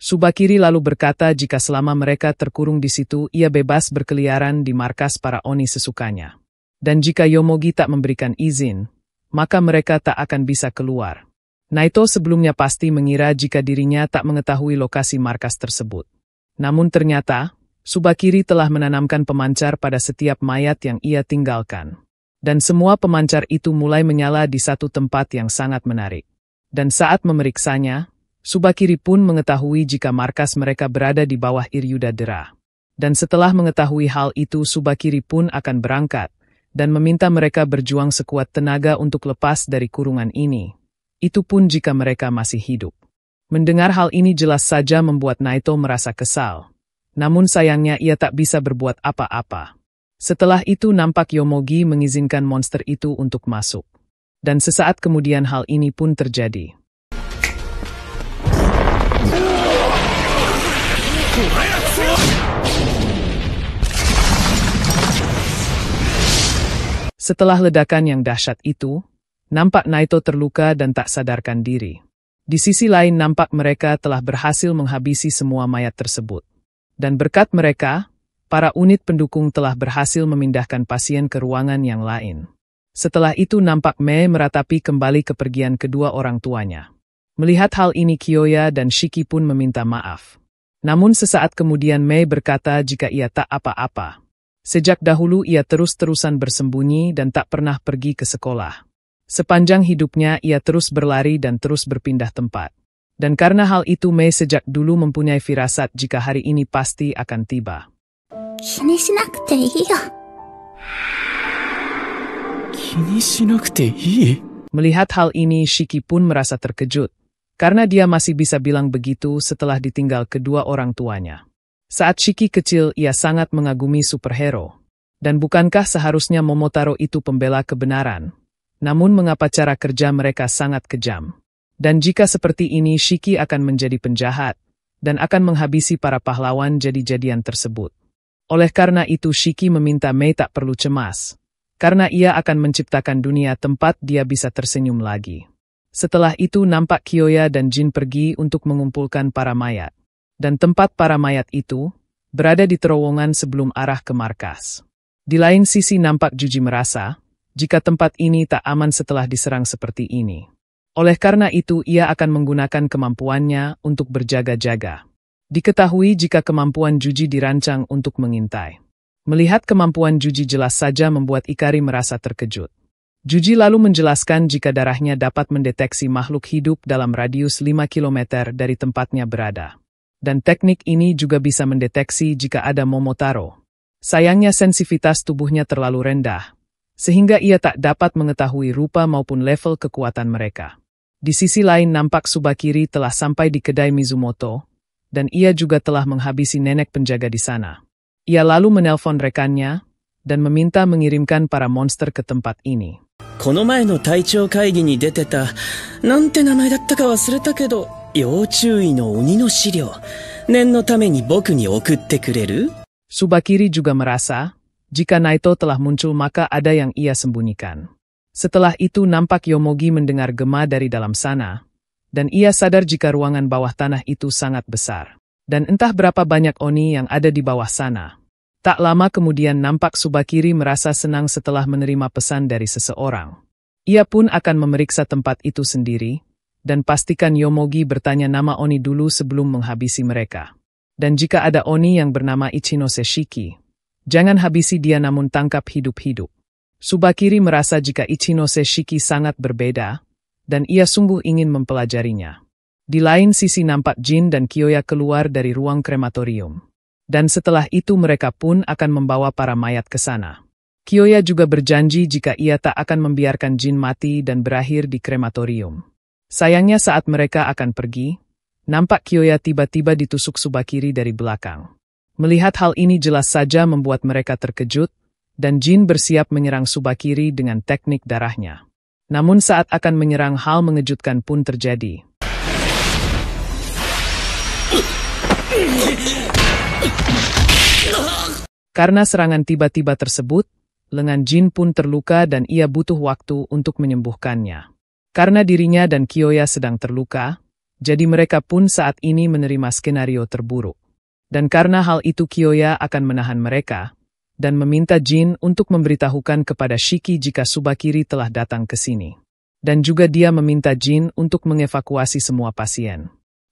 Tsubakiri lalu berkata jika selama mereka terkurung di situ ia bebas berkeliaran di markas para Oni sesukanya. Dan jika Yomogi tak memberikan izin, maka mereka tak akan bisa keluar. Naito sebelumnya pasti mengira jika dirinya tak mengetahui lokasi markas tersebut. Namun ternyata, Tsubakiri telah menanamkan pemancar pada setiap mayat yang ia tinggalkan. Dan semua pemancar itu mulai menyala di satu tempat yang sangat menarik. Dan saat memeriksanya, Tsubakiri pun mengetahui jika markas mereka berada di bawah Iryuda Dera. Dan setelah mengetahui hal itu Tsubakiri pun akan berangkat, dan meminta mereka berjuang sekuat tenaga untuk lepas dari kurungan ini. Itu pun jika mereka masih hidup. Mendengar hal ini jelas saja membuat Naito merasa kesal. Namun sayangnya ia tak bisa berbuat apa-apa. Setelah itu nampak Yomogi mengizinkan monster itu untuk masuk. Dan sesaat kemudian hal ini pun terjadi. Setelah ledakan yang dahsyat itu, nampak Naito terluka dan tak sadarkan diri. Di sisi lain nampak mereka telah berhasil menghabisi semua mayat tersebut. Dan berkat mereka, para unit pendukung telah berhasil memindahkan pasien ke ruangan yang lain. Setelah itu nampak Mei meratapi kembali kepergian kedua orang tuanya. Melihat hal ini Kyoya dan Shiki pun meminta maaf. Namun sesaat kemudian Mei berkata jika ia tak apa-apa. Sejak dahulu ia terus-terusan bersembunyi dan tak pernah pergi ke sekolah. Sepanjang hidupnya ia terus berlari dan terus berpindah tempat. Dan karena hal itu Mei sejak dulu mempunyai firasat jika hari ini pasti akan tiba. Melihat hal ini Shiki pun merasa terkejut. Karena dia masih bisa bilang begitu setelah ditinggal kedua orang tuanya. Saat Shiki kecil ia sangat mengagumi superhero. Dan bukankah seharusnya Momotaro itu pembela kebenaran? Namun mengapa cara kerja mereka sangat kejam? Dan jika seperti ini Shiki akan menjadi penjahat, dan akan menghabisi para pahlawan jadi-jadian tersebut. Oleh karena itu Shiki meminta Mei tak perlu cemas, karena ia akan menciptakan dunia tempat dia bisa tersenyum lagi. Setelah itu nampak Kyoya dan Jin pergi untuk mengumpulkan para mayat. Dan tempat para mayat itu, berada di terowongan sebelum arah ke markas. Di lain sisi nampak Juji merasa, jika tempat ini tak aman setelah diserang seperti ini. Oleh karena itu ia akan menggunakan kemampuannya untuk berjaga-jaga. Diketahui jika kemampuan Juji dirancang untuk mengintai. Melihat kemampuan Juji jelas saja membuat Ikari merasa terkejut. Juji lalu menjelaskan jika darahnya dapat mendeteksi makhluk hidup dalam radius 5 km dari tempatnya berada. Dan teknik ini juga bisa mendeteksi jika ada Momotaro. Sayangnya sensitivitas tubuhnya terlalu rendah, sehingga ia tak dapat mengetahui rupa maupun level kekuatan mereka. Di sisi lain nampak Tsubakiri telah sampai di kedai Mizumoto, dan ia juga telah menghabisi nenek penjaga di sana. Ia lalu menelpon rekannya, dan meminta mengirimkan para monster ke tempat ini. この前の隊長会議に出てた、なんて名前だったか忘れたけど、要注意の鬼の資料、念のために僕に送ってくれる? Tsubakiri juga merasa, jika Naito telah muncul maka ada yang ia sembunyikan. Setelah itu nampak Yomogi mendengar gema dari dalam sana, dan ia sadar jika ruangan bawah tanah itu sangat besar. Dan entah berapa banyak oni yang ada di bawah sana. Tak lama kemudian nampak Tsubakiri merasa senang setelah menerima pesan dari seseorang. Ia pun akan memeriksa tempat itu sendiri, dan pastikan Yomogi bertanya nama oni dulu sebelum menghabisi mereka. Dan jika ada oni yang bernama Ichinose Shiki, jangan habisi dia namun tangkap hidup-hidup. Tsubakiri merasa jika Ichinose Shiki sangat berbeda, dan ia sungguh ingin mempelajarinya. Di lain sisi nampak Jin dan Kyoya keluar dari ruang krematorium. Dan setelah itu mereka pun akan membawa para mayat ke sana. Kyoya juga berjanji jika ia tak akan membiarkan Jin mati dan berakhir di krematorium. Sayangnya saat mereka akan pergi, nampak Kyoya tiba-tiba ditusuk Tsubakiri dari belakang. Melihat hal ini jelas saja membuat mereka terkejut, dan Jin bersiap menyerang Tsubakiri dengan teknik darahnya. Namun saat akan menyerang hal mengejutkan pun terjadi. Karena serangan tiba-tiba tersebut, lengan Jin pun terluka dan ia butuh waktu untuk menyembuhkannya. Karena dirinya dan Kyoya sedang terluka, jadi mereka pun saat ini menerima skenario terburuk. Dan karena hal itu Kyoya akan menahan mereka, dan meminta Jin untuk memberitahukan kepada Shiki jika Tsubakiri telah datang ke sini. Dan juga dia meminta Jin untuk mengevakuasi semua pasien.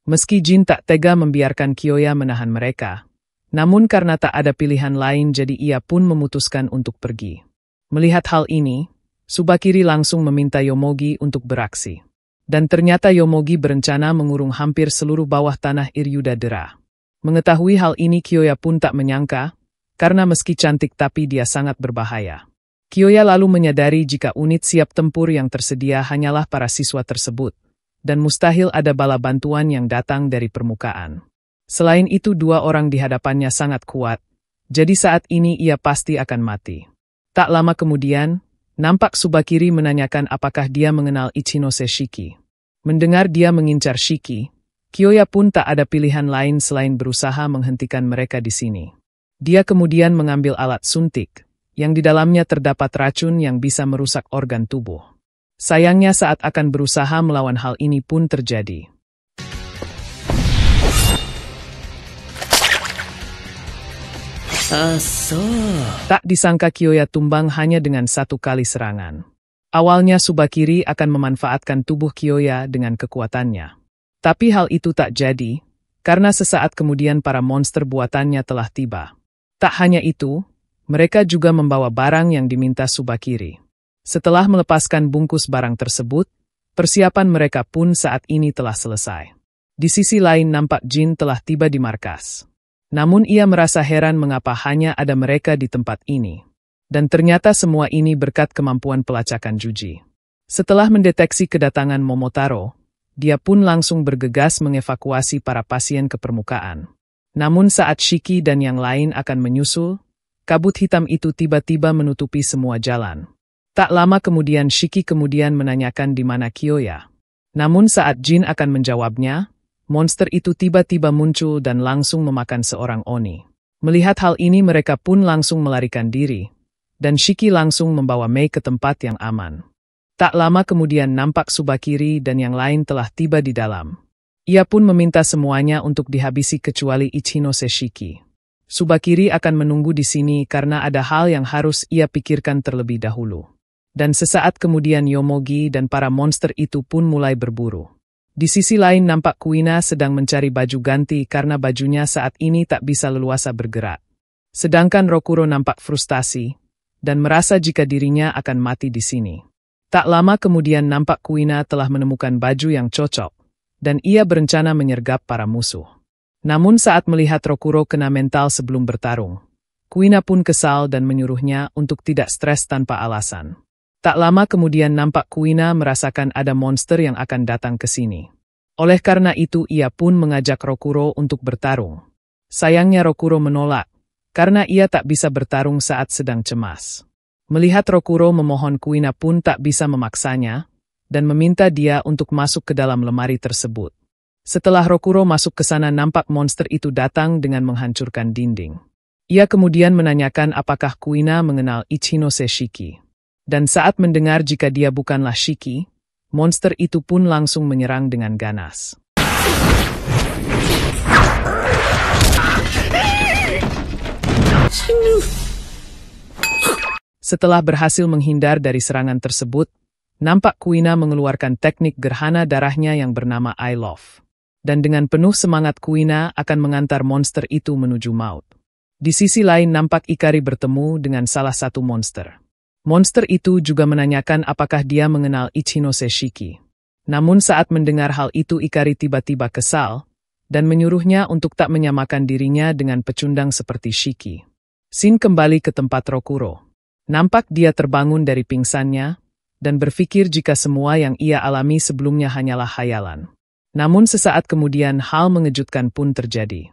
Meski Jin tak tega membiarkan Kyoya menahan mereka, namun karena tak ada pilihan lain jadi ia pun memutuskan untuk pergi. Melihat hal ini, Tsubakiri langsung meminta Yomogi untuk beraksi. Dan ternyata Yomogi berencana mengurung hampir seluruh bawah tanah Iryuda-dera. Mengetahui hal ini Kyoya pun tak menyangka, karena meski cantik tapi dia sangat berbahaya. Kyoya lalu menyadari jika unit siap tempur yang tersedia hanyalah para siswa tersebut, dan mustahil ada bala bantuan yang datang dari permukaan. Selain itu dua orang di hadapannya sangat kuat, jadi saat ini ia pasti akan mati. Tak lama kemudian, nampak Tsubakiri menanyakan apakah dia mengenal Ichinose Shiki. Mendengar dia mengincar Shiki, Kyoya pun tak ada pilihan lain selain berusaha menghentikan mereka di sini. Dia kemudian mengambil alat suntik, yang di dalamnya terdapat racun yang bisa merusak organ tubuh. Sayangnya saat akan berusaha melawan hal ini pun terjadi. Tak disangka Kyoya tumbang hanya dengan satu kali serangan. Awalnya Tsubakiri akan memanfaatkan tubuh Kyoya dengan kekuatannya. Tapi hal itu tak jadi, karena sesaat kemudian para monster buatannya telah tiba. Tak hanya itu, mereka juga membawa barang yang diminta Tsubakiri. Setelah melepaskan bungkus barang tersebut, persiapan mereka pun saat ini telah selesai. Di sisi lain nampak Jin telah tiba di markas. Namun ia merasa heran mengapa hanya ada mereka di tempat ini. Dan ternyata semua ini berkat kemampuan pelacakan Juji. Setelah mendeteksi kedatangan Momotaro, dia pun langsung bergegas mengevakuasi para pasien ke permukaan. Namun saat Shiki dan yang lain akan menyusul, kabut hitam itu tiba-tiba menutupi semua jalan. Tak lama kemudian Shiki kemudian menanyakan di mana Kyoya. Namun saat Jin akan menjawabnya, monster itu tiba-tiba muncul dan langsung memakan seorang Oni. Melihat hal ini mereka pun langsung melarikan diri, dan Shiki langsung membawa Mei ke tempat yang aman. Tak lama kemudian nampak Tsubakiri dan yang lain telah tiba di dalam. Ia pun meminta semuanya untuk dihabisi kecuali Ichinose Shiki. Tsubakiri akan menunggu di sini karena ada hal yang harus ia pikirkan terlebih dahulu. Dan sesaat kemudian Yomogi dan para monster itu pun mulai berburu. Di sisi lain nampak Kuina sedang mencari baju ganti karena bajunya saat ini tak bisa leluasa bergerak. Sedangkan Rokuro nampak frustasi dan merasa jika dirinya akan mati di sini. Tak lama kemudian nampak Kuina telah menemukan baju yang cocok, dan ia berencana menyergap para musuh. Namun saat melihat Rokuro kena mental sebelum bertarung, Kuina pun kesal dan menyuruhnya untuk tidak stres tanpa alasan. Tak lama kemudian nampak Kuina merasakan ada monster yang akan datang ke sini. Oleh karena itu ia pun mengajak Rokuro untuk bertarung. Sayangnya Rokuro menolak, karena ia tak bisa bertarung saat sedang cemas. Melihat Rokuro memohon Kuina pun tak bisa memaksanya, dan meminta dia untuk masuk ke dalam lemari tersebut. Setelah Rokuro masuk ke sana nampak monster itu datang dengan menghancurkan dinding. Ia kemudian menanyakan apakah Kuina mengenal Ichinose Shiki. Dan saat mendengar jika dia bukanlah Shiki, monster itu pun langsung menyerang dengan ganas. Setelah berhasil menghindar dari serangan tersebut, nampak Kuina mengeluarkan teknik gerhana darahnya yang bernama I Love. Dan dengan penuh semangat Kuina akan mengantar monster itu menuju maut. Di sisi lain nampak Ikari bertemu dengan salah satu monster. Monster itu juga menanyakan apakah dia mengenal Ichinose Shiki. Namun saat mendengar hal itu Ikari tiba-tiba kesal, dan menyuruhnya untuk tak menyamakan dirinya dengan pecundang seperti Shiki. Shin kembali ke tempat Rokuro. Nampak dia terbangun dari pingsannya, dan berpikir jika semua yang ia alami sebelumnya hanyalah khayalan. Namun sesaat kemudian hal mengejutkan pun terjadi.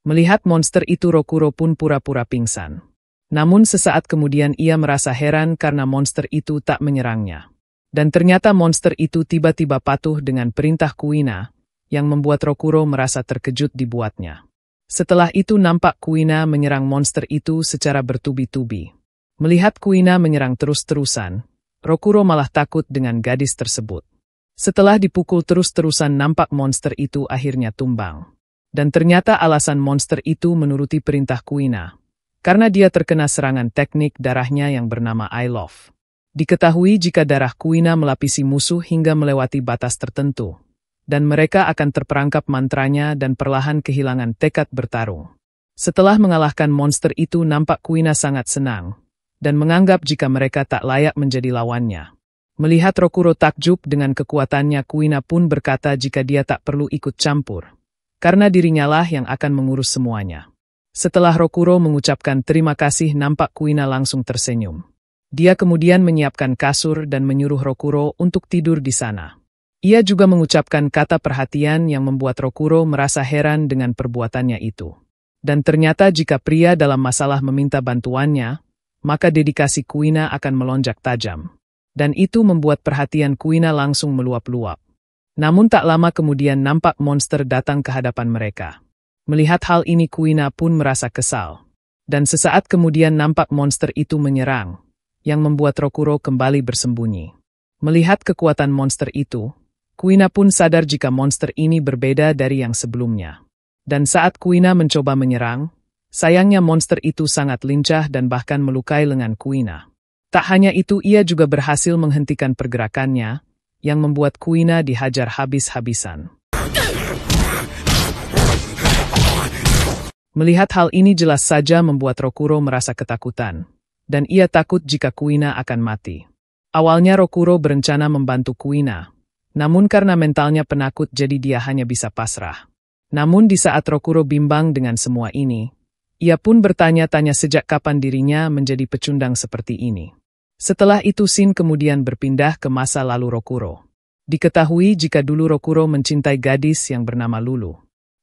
Melihat monster itu Rokuro pun pura-pura pingsan. Namun sesaat kemudian ia merasa heran karena monster itu tak menyerangnya. Dan ternyata monster itu tiba-tiba patuh dengan perintah Kuina, yang membuat Rokuro merasa terkejut dibuatnya. Setelah itu nampak Kuina menyerang monster itu secara bertubi-tubi. Melihat Kuina menyerang terus-terusan, Rokuro malah takut dengan gadis tersebut. Setelah dipukul terus-terusan nampak monster itu akhirnya tumbang. Dan ternyata alasan monster itu menuruti perintah Kuina, karena dia terkena serangan teknik darahnya yang bernama I Love. Diketahui jika darah Kuina melapisi musuh hingga melewati batas tertentu, dan mereka akan terperangkap mantranya dan perlahan kehilangan tekad bertarung. Setelah mengalahkan monster itu nampak Kuina sangat senang, dan menganggap jika mereka tak layak menjadi lawannya. Melihat Rokuro takjub dengan kekuatannya Kuina pun berkata jika dia tak perlu ikut campur, karena dirinya lah yang akan mengurus semuanya. Setelah Rokuro mengucapkan terima kasih nampak Kuina langsung tersenyum. Dia kemudian menyiapkan kasur dan menyuruh Rokuro untuk tidur di sana. Ia juga mengucapkan kata perhatian yang membuat Rokuro merasa heran dengan perbuatannya itu. Dan ternyata jika pria dalam masalah meminta bantuannya, maka dedikasi Kuina akan melonjak tajam. Dan itu membuat perhatian Kuina langsung meluap-luap. Namun tak lama kemudian nampak monster datang ke hadapan mereka. Melihat hal ini Kuina pun merasa kesal. Dan sesaat kemudian nampak monster itu menyerang, yang membuat Rokuro kembali bersembunyi. Melihat kekuatan monster itu, Kuina pun sadar jika monster ini berbeda dari yang sebelumnya. Dan saat Kuina mencoba menyerang, sayangnya monster itu sangat lincah dan bahkan melukai lengan Kuina. Tak hanya itu, ia juga berhasil menghentikan pergerakannya, yang membuat Kuina dihajar habis-habisan. Melihat hal ini jelas saja membuat Rokuro merasa ketakutan, dan ia takut jika Kuina akan mati. Awalnya Rokuro berencana membantu Kuina, namun karena mentalnya penakut jadi dia hanya bisa pasrah. Namun di saat Rokuro bimbang dengan semua ini, ia pun bertanya-tanya sejak kapan dirinya menjadi pecundang seperti ini. Setelah itu scene kemudian berpindah ke masa lalu Rokuro. Diketahui jika dulu Rokuro mencintai gadis yang bernama Lulu.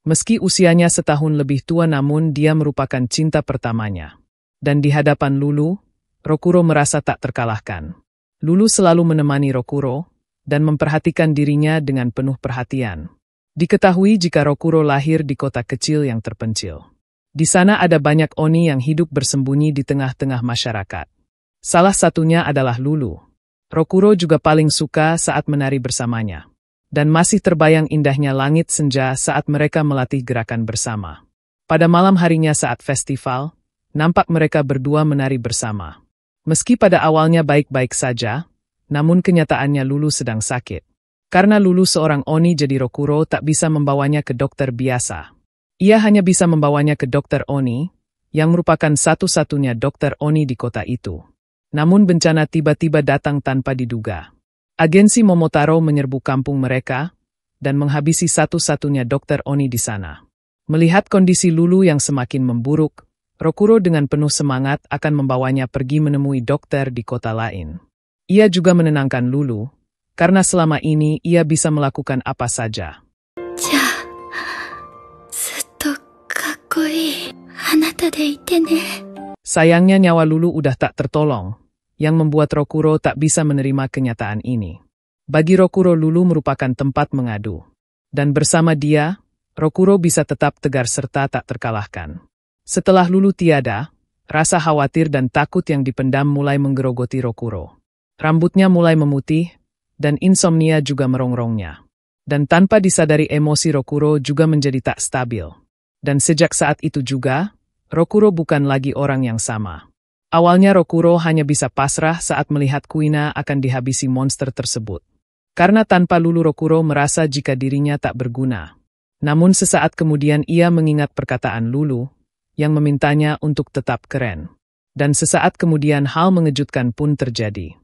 Meski usianya setahun lebih tua namun dia merupakan cinta pertamanya. Dan di hadapan Lulu, Rokuro merasa tak terkalahkan. Lulu selalu menemani Rokuro, dan memperhatikan dirinya dengan penuh perhatian. Diketahui jika Rokuro lahir di kota kecil yang terpencil. Di sana ada banyak oni yang hidup bersembunyi di tengah-tengah masyarakat. Salah satunya adalah Lulu. Rokuro juga paling suka saat menari bersamanya. Dan masih terbayang indahnya langit senja saat mereka melatih gerakan bersama. Pada malam harinya saat festival, nampak mereka berdua menari bersama. Meski pada awalnya baik-baik saja, namun kenyataannya Lulu sedang sakit. Karena Lulu seorang oni jadi Rokuro tak bisa membawanya ke dokter biasa. Ia hanya bisa membawanya ke dokter oni, yang merupakan satu-satunya dokter oni di kota itu. Namun bencana tiba-tiba datang tanpa diduga. Agensi Momotaro menyerbu kampung mereka, dan menghabisi satu-satunya dokter oni di sana. Melihat kondisi Lulu yang semakin memburuk, Rokuro dengan penuh semangat akan membawanya pergi menemui dokter di kota lain. Ia juga menenangkan Lulu, karena selama ini ia bisa melakukan apa saja. Sayangnya nyawa Lulu udah tak tertolong, yang membuat Rokuro tak bisa menerima kenyataan ini. Bagi Rokuro Lulu merupakan tempat mengadu. Dan bersama dia, Rokuro bisa tetap tegar serta tak terkalahkan. Setelah Lulu tiada, rasa khawatir dan takut yang dipendam mulai menggerogoti Rokuro. Rambutnya mulai memutih, dan insomnia juga merongrongnya. Dan tanpa disadari emosi Rokuro juga menjadi tak stabil. Dan sejak saat itu juga, Rokuro bukan lagi orang yang sama. Awalnya Rokuro hanya bisa pasrah saat melihat Kuina akan dihabisi monster tersebut. Karena tanpa Lulu Rokuro merasa jika dirinya tak berguna. Namun sesaat kemudian ia mengingat perkataan Lulu, yang memintanya untuk tetap keren. Dan sesaat kemudian hal mengejutkan pun terjadi.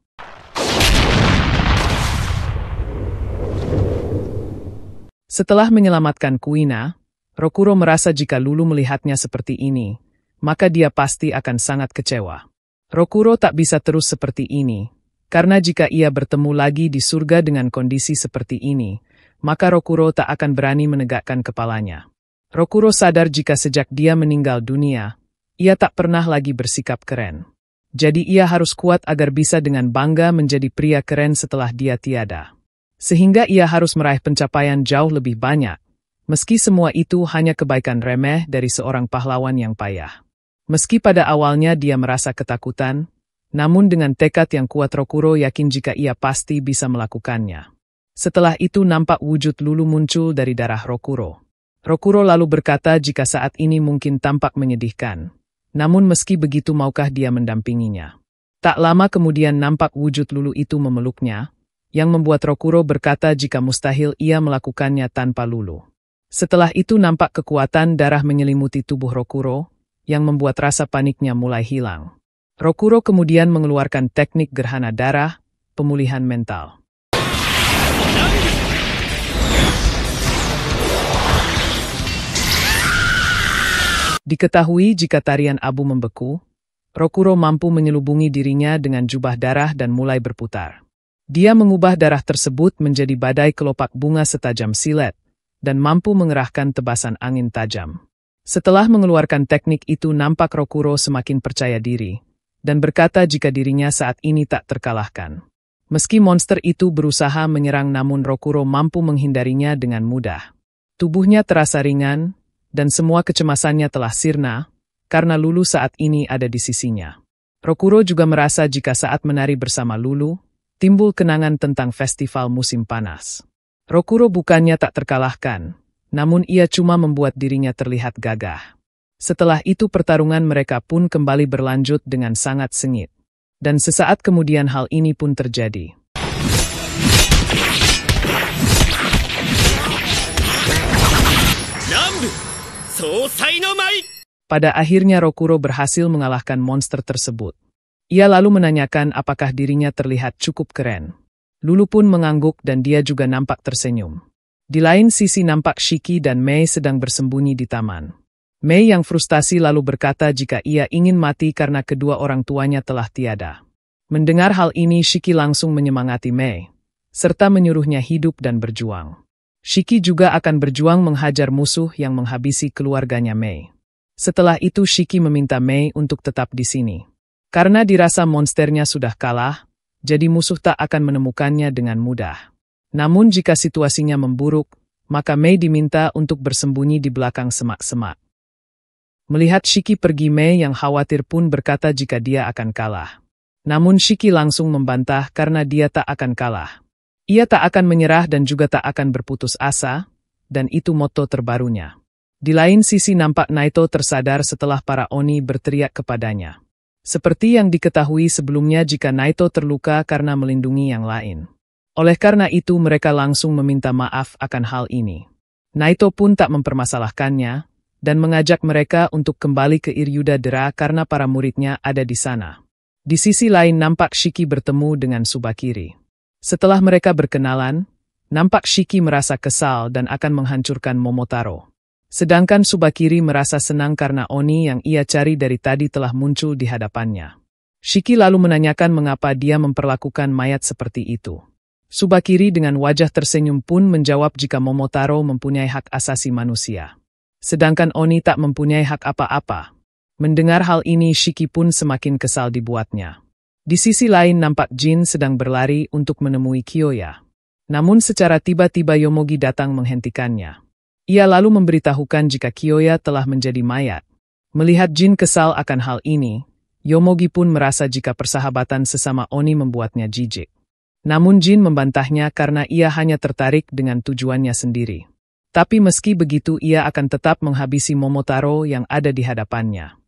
Setelah menyelamatkan Kuina, Rokuro merasa jika Lulu melihatnya seperti ini, maka dia pasti akan sangat kecewa. Rokuro tak bisa terus seperti ini, karena jika ia bertemu lagi di surga dengan kondisi seperti ini, maka Rokuro tak akan berani menegakkan kepalanya. Rokuro sadar jika sejak dia meninggal dunia, ia tak pernah lagi bersikap keren. Jadi ia harus kuat agar bisa dengan bangga menjadi pria keren setelah dia tiada. Sehingga ia harus meraih pencapaian jauh lebih banyak, meski semua itu hanya kebaikan remeh dari seorang pahlawan yang payah. Meski pada awalnya dia merasa ketakutan, namun dengan tekad yang kuat Rokuro yakin jika ia pasti bisa melakukannya. Setelah itu nampak wujud Lulu muncul dari darah Rokuro. Rokuro lalu berkata jika saat ini mungkin tampak menyedihkan, namun meski begitu maukah dia mendampinginya. Tak lama kemudian nampak wujud Lulu itu memeluknya, yang membuat Rokuro berkata jika mustahil ia melakukannya tanpa Lulu. Setelah itu nampak kekuatan darah menyelimuti tubuh Rokuro, yang membuat rasa paniknya mulai hilang. Rokuro kemudian mengeluarkan teknik gerhana darah, pemulihan mental. Diketahui jika tarian abu membeku, Rokuro mampu menyelubungi dirinya dengan jubah darah dan mulai berputar. Dia mengubah darah tersebut menjadi badai kelopak bunga setajam silet, dan mampu mengerahkan tebasan angin tajam. Setelah mengeluarkan teknik itu nampak Rokuro semakin percaya diri, dan berkata jika dirinya saat ini tak terkalahkan. Meski monster itu berusaha menyerang namun Rokuro mampu menghindarinya dengan mudah. Tubuhnya terasa ringan, dan semua kecemasannya telah sirna, karena Lulu saat ini ada di sisinya. Rokuro juga merasa jika saat menari bersama Lulu, timbul kenangan tentang festival musim panas. Rokuro bukannya tak terkalahkan, namun ia cuma membuat dirinya terlihat gagah. Setelah itu pertarungan mereka pun kembali berlanjut dengan sangat sengit. Dan sesaat kemudian hal ini pun terjadi. Pada akhirnya Rokuro berhasil mengalahkan monster tersebut. Ia lalu menanyakan apakah dirinya terlihat cukup keren. Lulu pun mengangguk dan dia juga nampak tersenyum. Di lain sisi nampak Shiki dan Mei sedang bersembunyi di taman. Mei yang frustasi lalu berkata jika ia ingin mati karena kedua orang tuanya telah tiada. Mendengar hal ini Shiki langsung menyemangati Mei, serta menyuruhnya hidup dan berjuang. Shiki juga akan berjuang menghajar musuh yang menghabisi keluarganya Mei. Setelah itu Shiki meminta Mei untuk tetap di sini. Karena dirasa monsternya sudah kalah, jadi musuh tak akan menemukannya dengan mudah. Namun jika situasinya memburuk, maka Mei diminta untuk bersembunyi di belakang semak-semak. Melihat Shiki pergi, Mei yang khawatir pun berkata jika dia akan kalah. Namun Shiki langsung membantah karena dia tak akan kalah. Ia tak akan menyerah dan juga tak akan berputus asa, dan itu moto terbarunya. Di lain sisi nampak Naito tersadar setelah para Oni berteriak kepadanya. Seperti yang diketahui sebelumnya jika Naito terluka karena melindungi yang lain. Oleh karena itu mereka langsung meminta maaf akan hal ini. Naito pun tak mempermasalahkannya, dan mengajak mereka untuk kembali ke Iryudadera karena para muridnya ada di sana. Di sisi lain nampak Shiki bertemu dengan Tsubakiri. Setelah mereka berkenalan, nampak Shiki merasa kesal dan akan menghancurkan Momotaro. Sedangkan Tsubakiri merasa senang karena Oni yang ia cari dari tadi telah muncul di hadapannya. Shiki lalu menanyakan mengapa dia memperlakukan mayat seperti itu. Tsubakiri dengan wajah tersenyum pun menjawab jika Momotaro mempunyai hak asasi manusia. Sedangkan Oni tak mempunyai hak apa-apa. Mendengar hal ini Shiki pun semakin kesal dibuatnya. Di sisi lain nampak Jin sedang berlari untuk menemui Kyoya. Namun secara tiba-tiba Yomogi datang menghentikannya. Ia lalu memberitahukan jika Kyoya telah menjadi mayat. Melihat Jin kesal akan hal ini, Yomogi pun merasa jika persahabatan sesama Oni membuatnya jijik. Namun Jin membantahnya karena ia hanya tertarik dengan tujuannya sendiri. Tapi meski begitu ia akan tetap menghabisi Momotaro yang ada di hadapannya.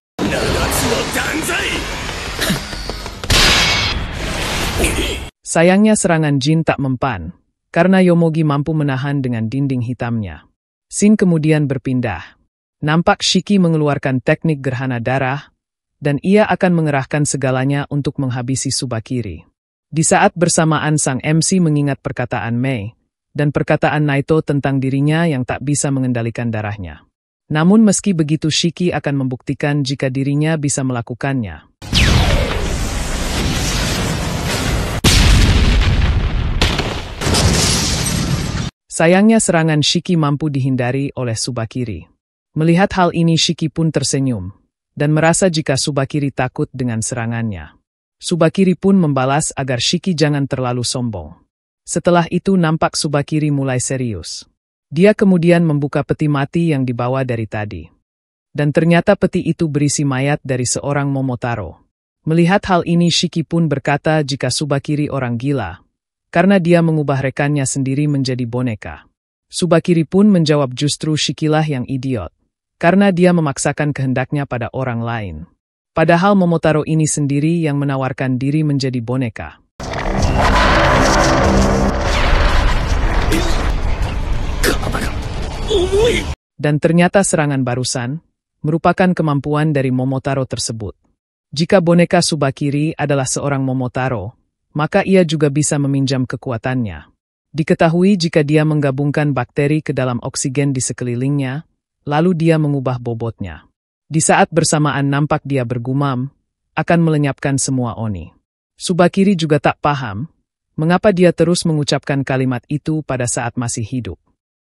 Sayangnya serangan Jin tak mempan, karena Yomogi mampu menahan dengan dinding hitamnya. Scene kemudian berpindah. Nampak Shiki mengeluarkan teknik gerhana darah, dan ia akan mengerahkan segalanya untuk menghabisi Tsubakiri. Di saat bersamaan sang MC mengingat perkataan Mei, dan perkataan Naito tentang dirinya yang tak bisa mengendalikan darahnya. Namun meski begitu Shiki akan membuktikan jika dirinya bisa melakukannya. Sayangnya serangan Shiki mampu dihindari oleh Tsubakiri. Melihat hal ini Shiki pun tersenyum, dan merasa jika Tsubakiri takut dengan serangannya. Tsubakiri pun membalas agar Shiki jangan terlalu sombong. Setelah itu nampak Tsubakiri mulai serius. Dia kemudian membuka peti mati yang dibawa dari tadi. Dan ternyata peti itu berisi mayat dari seorang Momotaro. Melihat hal ini Shiki pun berkata jika Tsubakiri orang gila, karena dia mengubah rekannya sendiri menjadi boneka. Tsubakiri pun menjawab justru Shikilah yang idiot, karena dia memaksakan kehendaknya pada orang lain. Padahal Momotaro ini sendiri yang menawarkan diri menjadi boneka. Dan ternyata serangan barusan merupakan kemampuan dari Momotaro tersebut. Jika boneka Tsubakiri adalah seorang Momotaro, maka ia juga bisa meminjam kekuatannya. Diketahui jika dia menggabungkan bakteri ke dalam oksigen di sekelilingnya, lalu dia mengubah bobotnya. Di saat bersamaan nampak dia bergumam, akan melenyapkan semua Oni. Tsubakiri juga tak paham, mengapa dia terus mengucapkan kalimat itu pada saat masih hidup.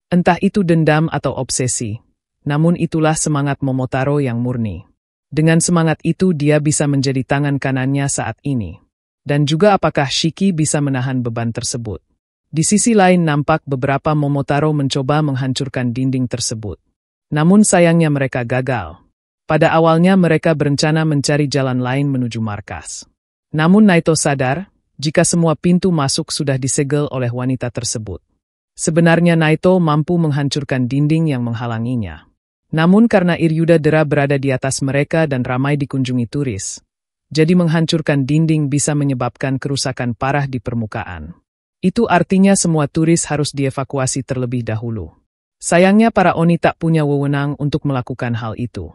Entah itu dendam atau obsesi, namun itulah semangat Momotaro yang murni. Dengan semangat itu dia bisa menjadi tangan kanannya saat ini. Dan juga apakah Shiki bisa menahan beban tersebut. Di sisi lain nampak beberapa Momotaro mencoba menghancurkan dinding tersebut. Namun sayangnya mereka gagal. Pada awalnya mereka berencana mencari jalan lain menuju markas. Namun Naito sadar, jika semua pintu masuk sudah disegel oleh wanita tersebut. Sebenarnya Naito mampu menghancurkan dinding yang menghalanginya. Namun karena Iryuda Dera berada di atas mereka dan ramai dikunjungi turis, jadi menghancurkan dinding bisa menyebabkan kerusakan parah di permukaan. Itu artinya semua turis harus dievakuasi terlebih dahulu. Sayangnya para Oni tak punya wewenang untuk melakukan hal itu.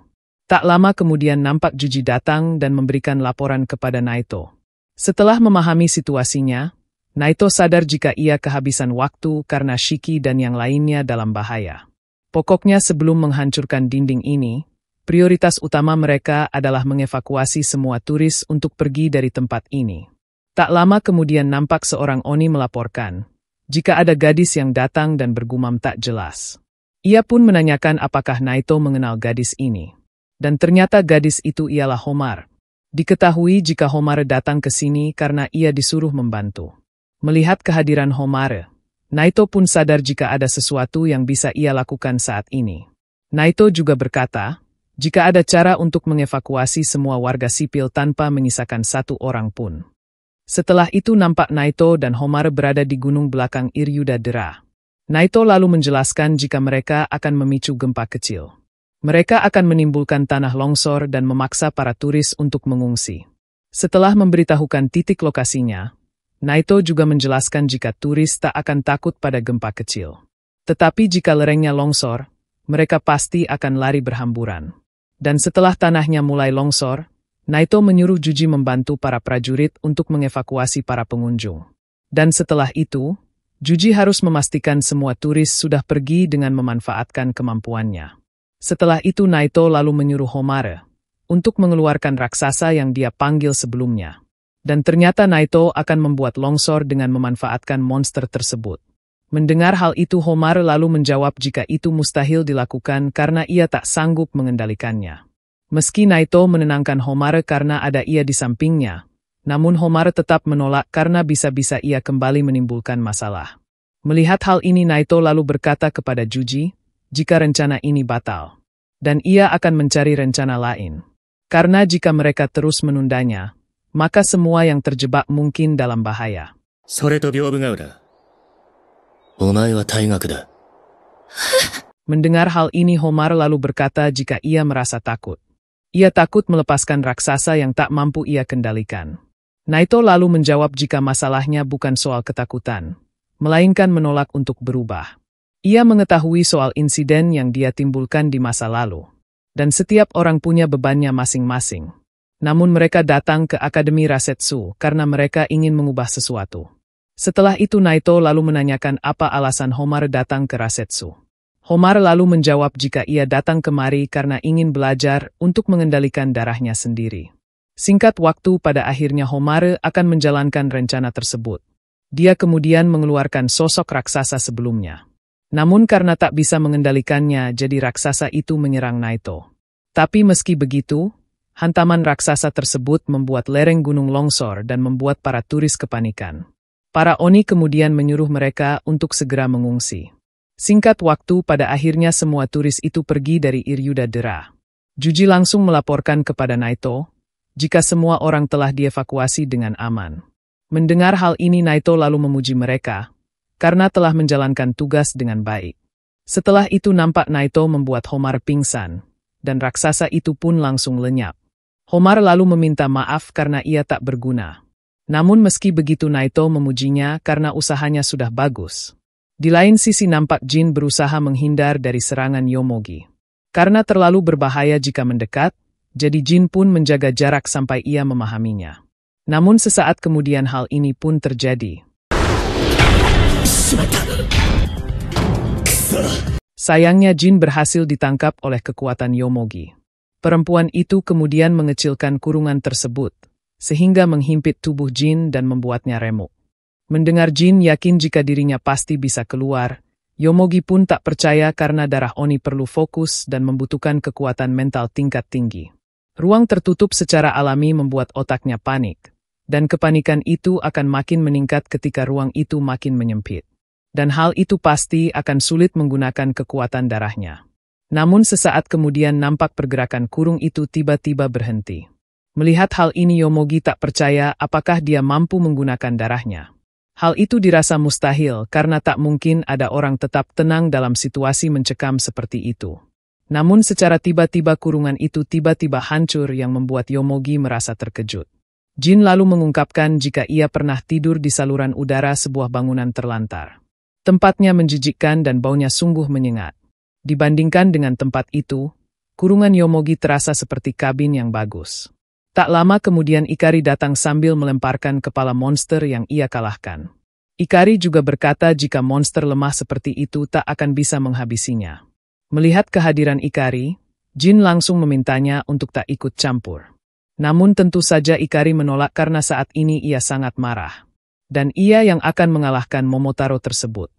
Tak lama kemudian nampak Juji datang dan memberikan laporan kepada Naito. Setelah memahami situasinya, Naito sadar jika ia kehabisan waktu karena Shiki dan yang lainnya dalam bahaya. Pokoknya sebelum menghancurkan dinding ini, prioritas utama mereka adalah mengevakuasi semua turis untuk pergi dari tempat ini. Tak lama kemudian nampak seorang Oni melaporkan, jika ada gadis yang datang dan bergumam tak jelas. Ia pun menanyakan apakah Naito mengenal gadis ini. Dan ternyata gadis itu ialah Homar. Diketahui jika Homar datang ke sini karena ia disuruh membantu. Melihat kehadiran Homar, Naito pun sadar jika ada sesuatu yang bisa ia lakukan saat ini. Naito juga berkata, jika ada cara untuk mengevakuasi semua warga sipil tanpa menyisakan satu orang pun. Setelah itu nampak Naito dan Homar berada di gunung belakang Iryuda Dera. Naito lalu menjelaskan jika mereka akan memicu gempa kecil. Mereka akan menimbulkan tanah longsor dan memaksa para turis untuk mengungsi. Setelah memberitahukan titik lokasinya, Naito juga menjelaskan jika turis tak akan takut pada gempa kecil. Tetapi jika lerengnya longsor, mereka pasti akan lari berhamburan. Dan setelah tanahnya mulai longsor, Naito menyuruh Juji membantu para prajurit untuk mengevakuasi para pengunjung. Dan setelah itu, Juji harus memastikan semua turis sudah pergi dengan memanfaatkan kemampuannya. Setelah itu Naito lalu menyuruh Homare untuk mengeluarkan raksasa yang dia panggil sebelumnya. Dan ternyata Naito akan membuat longsor dengan memanfaatkan monster tersebut. Mendengar hal itu Homare lalu menjawab jika itu mustahil dilakukan karena ia tak sanggup mengendalikannya. Meski Naito menenangkan Homare karena ada ia di sampingnya, namun Homare tetap menolak karena bisa-bisa ia kembali menimbulkan masalah. Melihat hal ini Naito lalu berkata kepada Juji, jika rencana ini batal. Dan ia akan mencari rencana lain. Karena jika mereka terus menundanya, maka semua yang terjebak mungkin dalam bahaya. それと屏風ヶ浦。お前は退学だ。 Mendengar hal ini Homar lalu berkata jika ia merasa takut. Ia takut melepaskan raksasa yang tak mampu ia kendalikan. Naito lalu menjawab jika masalahnya bukan soal ketakutan, melainkan menolak untuk berubah. Ia mengetahui soal insiden yang dia timbulkan di masa lalu. Dan setiap orang punya bebannya masing-masing. Namun mereka datang ke Akademi Rasetsu karena mereka ingin mengubah sesuatu. Setelah itu Naito lalu menanyakan apa alasan Homar datang ke Rasetsu. Homar lalu menjawab jika ia datang kemari karena ingin belajar untuk mengendalikan darahnya sendiri. Singkat waktu pada akhirnya Homar akan menjalankan rencana tersebut. Dia kemudian mengeluarkan sosok raksasa sebelumnya. Namun karena tak bisa mengendalikannya jadi raksasa itu menyerang Naito. Tapi meski begitu, hantaman raksasa tersebut membuat lereng gunung longsor dan membuat para turis kepanikan. Para Oni kemudian menyuruh mereka untuk segera mengungsi. Singkat waktu pada akhirnya semua turis itu pergi dari Iryuda Dera. Juji langsung melaporkan kepada Naito, jika semua orang telah dievakuasi dengan aman. Mendengar hal ini Naito lalu memuji mereka, karena telah menjalankan tugas dengan baik. Setelah itu nampak Naito membuat Homar pingsan, dan raksasa itu pun langsung lenyap. Homar lalu meminta maaf karena ia tak berguna. Namun meski begitu Naito memujinya karena usahanya sudah bagus. Di lain sisi nampak Jin berusaha menghindar dari serangan Yomogi. Karena terlalu berbahaya jika mendekat, jadi Jin pun menjaga jarak sampai ia memahaminya. Namun sesaat kemudian hal ini pun terjadi. Sayangnya Jin berhasil ditangkap oleh kekuatan Yomogi. Perempuan itu kemudian mengecilkan kurungan tersebut, sehingga menghimpit tubuh Jin dan membuatnya remuk. Mendengar Jin yakin jika dirinya pasti bisa keluar, Yomogi pun tak percaya karena darah Oni perlu fokus dan membutuhkan kekuatan mental tingkat tinggi. Ruang tertutup secara alami membuat otaknya panik, Dan kepanikan itu akan makin meningkat ketika ruang itu makin menyempit. Dan hal itu pasti akan sulit menggunakan kekuatan darahnya. Namun sesaat kemudian nampak pergerakan kurung itu tiba-tiba berhenti. Melihat hal ini Yomogi tak percaya apakah dia mampu menggunakan darahnya. Hal itu dirasa mustahil karena tak mungkin ada orang tetap tenang dalam situasi mencekam seperti itu. Namun secara tiba-tiba kurungan itu tiba-tiba hancur yang membuat Yomogi merasa terkejut. Jin lalu mengungkapkan jika ia pernah tidur di saluran udara sebuah bangunan terlantar. Tempatnya menjijikkan dan baunya sungguh menyengat. Dibandingkan dengan tempat itu, kurungan Yomogi terasa seperti kabin yang bagus. Tak lama kemudian Ikari datang sambil melemparkan kepala monster yang ia kalahkan. Ikari juga berkata jika monster lemah seperti itu tak akan bisa menghabisinya. Melihat kehadiran Ikari, Jin langsung memintanya untuk tak ikut campur. Namun tentu saja Ikari menolak karena saat ini ia sangat marah. Dan ia yang akan mengalahkan Momotaro tersebut.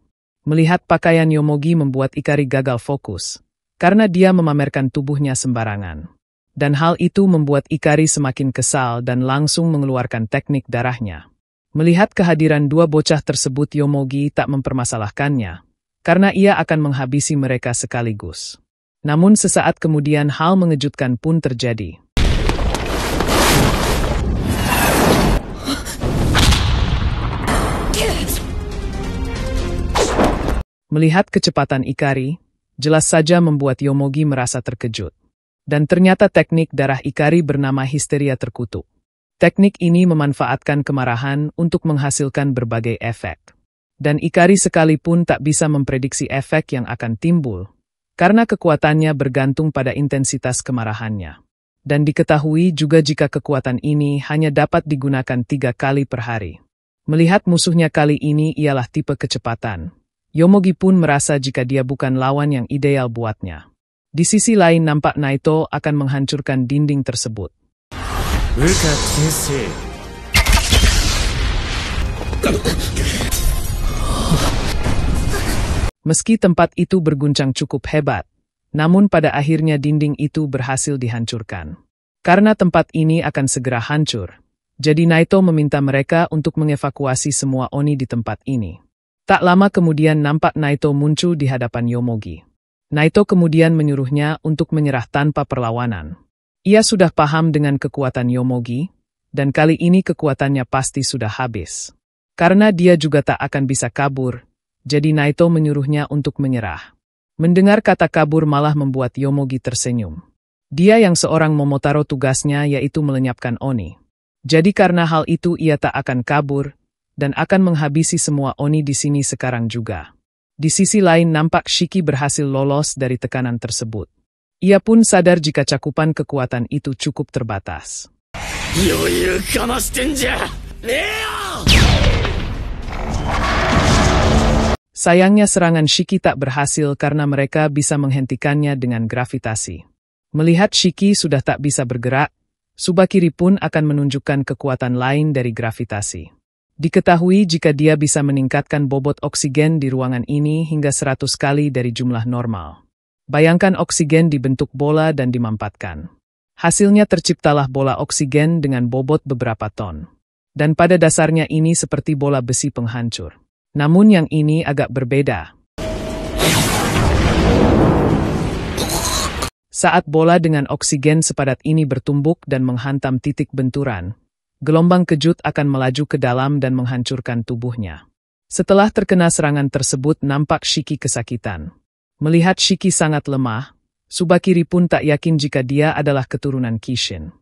Melihat pakaian Yomogi membuat Ikari gagal fokus, karena dia memamerkan tubuhnya sembarangan. Dan hal itu membuat Ikari semakin kesal dan langsung mengeluarkan teknik darahnya. Melihat kehadiran dua bocah tersebut Yomogi tak mempermasalahkannya, karena ia akan menghabisi mereka sekaligus. Namun sesaat kemudian hal mengejutkan pun terjadi. Melihat kecepatan Ikari, jelas saja membuat Yomogi merasa terkejut. Dan ternyata teknik darah Ikari bernama histeria terkutuk. Teknik ini memanfaatkan kemarahan untuk menghasilkan berbagai efek. Dan Ikari sekalipun tak bisa memprediksi efek yang akan timbul, karena kekuatannya bergantung pada intensitas kemarahannya. Dan diketahui juga jika kekuatan ini hanya dapat digunakan 3 kali per hari. Melihat musuhnya kali ini ialah tipe kecepatan, Yomogi pun merasa jika dia bukan lawan yang ideal buatnya. Di sisi lain nampak Naito akan menghancurkan dinding tersebut. Meski tempat itu berguncang cukup hebat, namun pada akhirnya dinding itu berhasil dihancurkan. Karena tempat ini akan segera hancur, jadi Naito meminta mereka untuk mengevakuasi semua Oni di tempat ini. Tak lama kemudian nampak Naito muncul di hadapan Yomogi. Naito kemudian menyuruhnya untuk menyerah tanpa perlawanan. Ia sudah paham dengan kekuatan Yomogi, dan kali ini kekuatannya pasti sudah habis. Karena dia juga tak akan bisa kabur, jadi Naito menyuruhnya untuk menyerah. Mendengar kata kabur malah membuat Yomogi tersenyum. Dia yang seorang Momotaro tugasnya yaitu melenyapkan Oni. Jadi karena hal itu ia tak akan kabur, dan akan menghabisi semua Oni di sini sekarang juga. Di sisi lain nampak Shiki berhasil lolos dari tekanan tersebut. Ia pun sadar jika cakupan kekuatan itu cukup terbatas. Sayangnya serangan Shiki tak berhasil karena mereka bisa menghentikannya dengan gravitasi. Melihat Shiki sudah tak bisa bergerak, Tsubakiri pun akan menunjukkan kekuatan lain dari gravitasi. Diketahui jika dia bisa meningkatkan bobot oksigen di ruangan ini hingga 100 kali dari jumlah normal. Bayangkan oksigen dibentuk bola dan dimampatkan. Hasilnya terciptalah bola oksigen dengan bobot beberapa ton. Dan pada dasarnya ini seperti bola besi penghancur. Namun yang ini agak berbeda. Saat bola dengan oksigen sepadat ini bertumbuk dan menghantam titik benturan, gelombang kejut akan melaju ke dalam dan menghancurkan tubuhnya. Setelah terkena serangan tersebut nampak Shiki kesakitan. Melihat Shiki sangat lemah, Tsubakiri pun tak yakin jika dia adalah keturunan Kishin.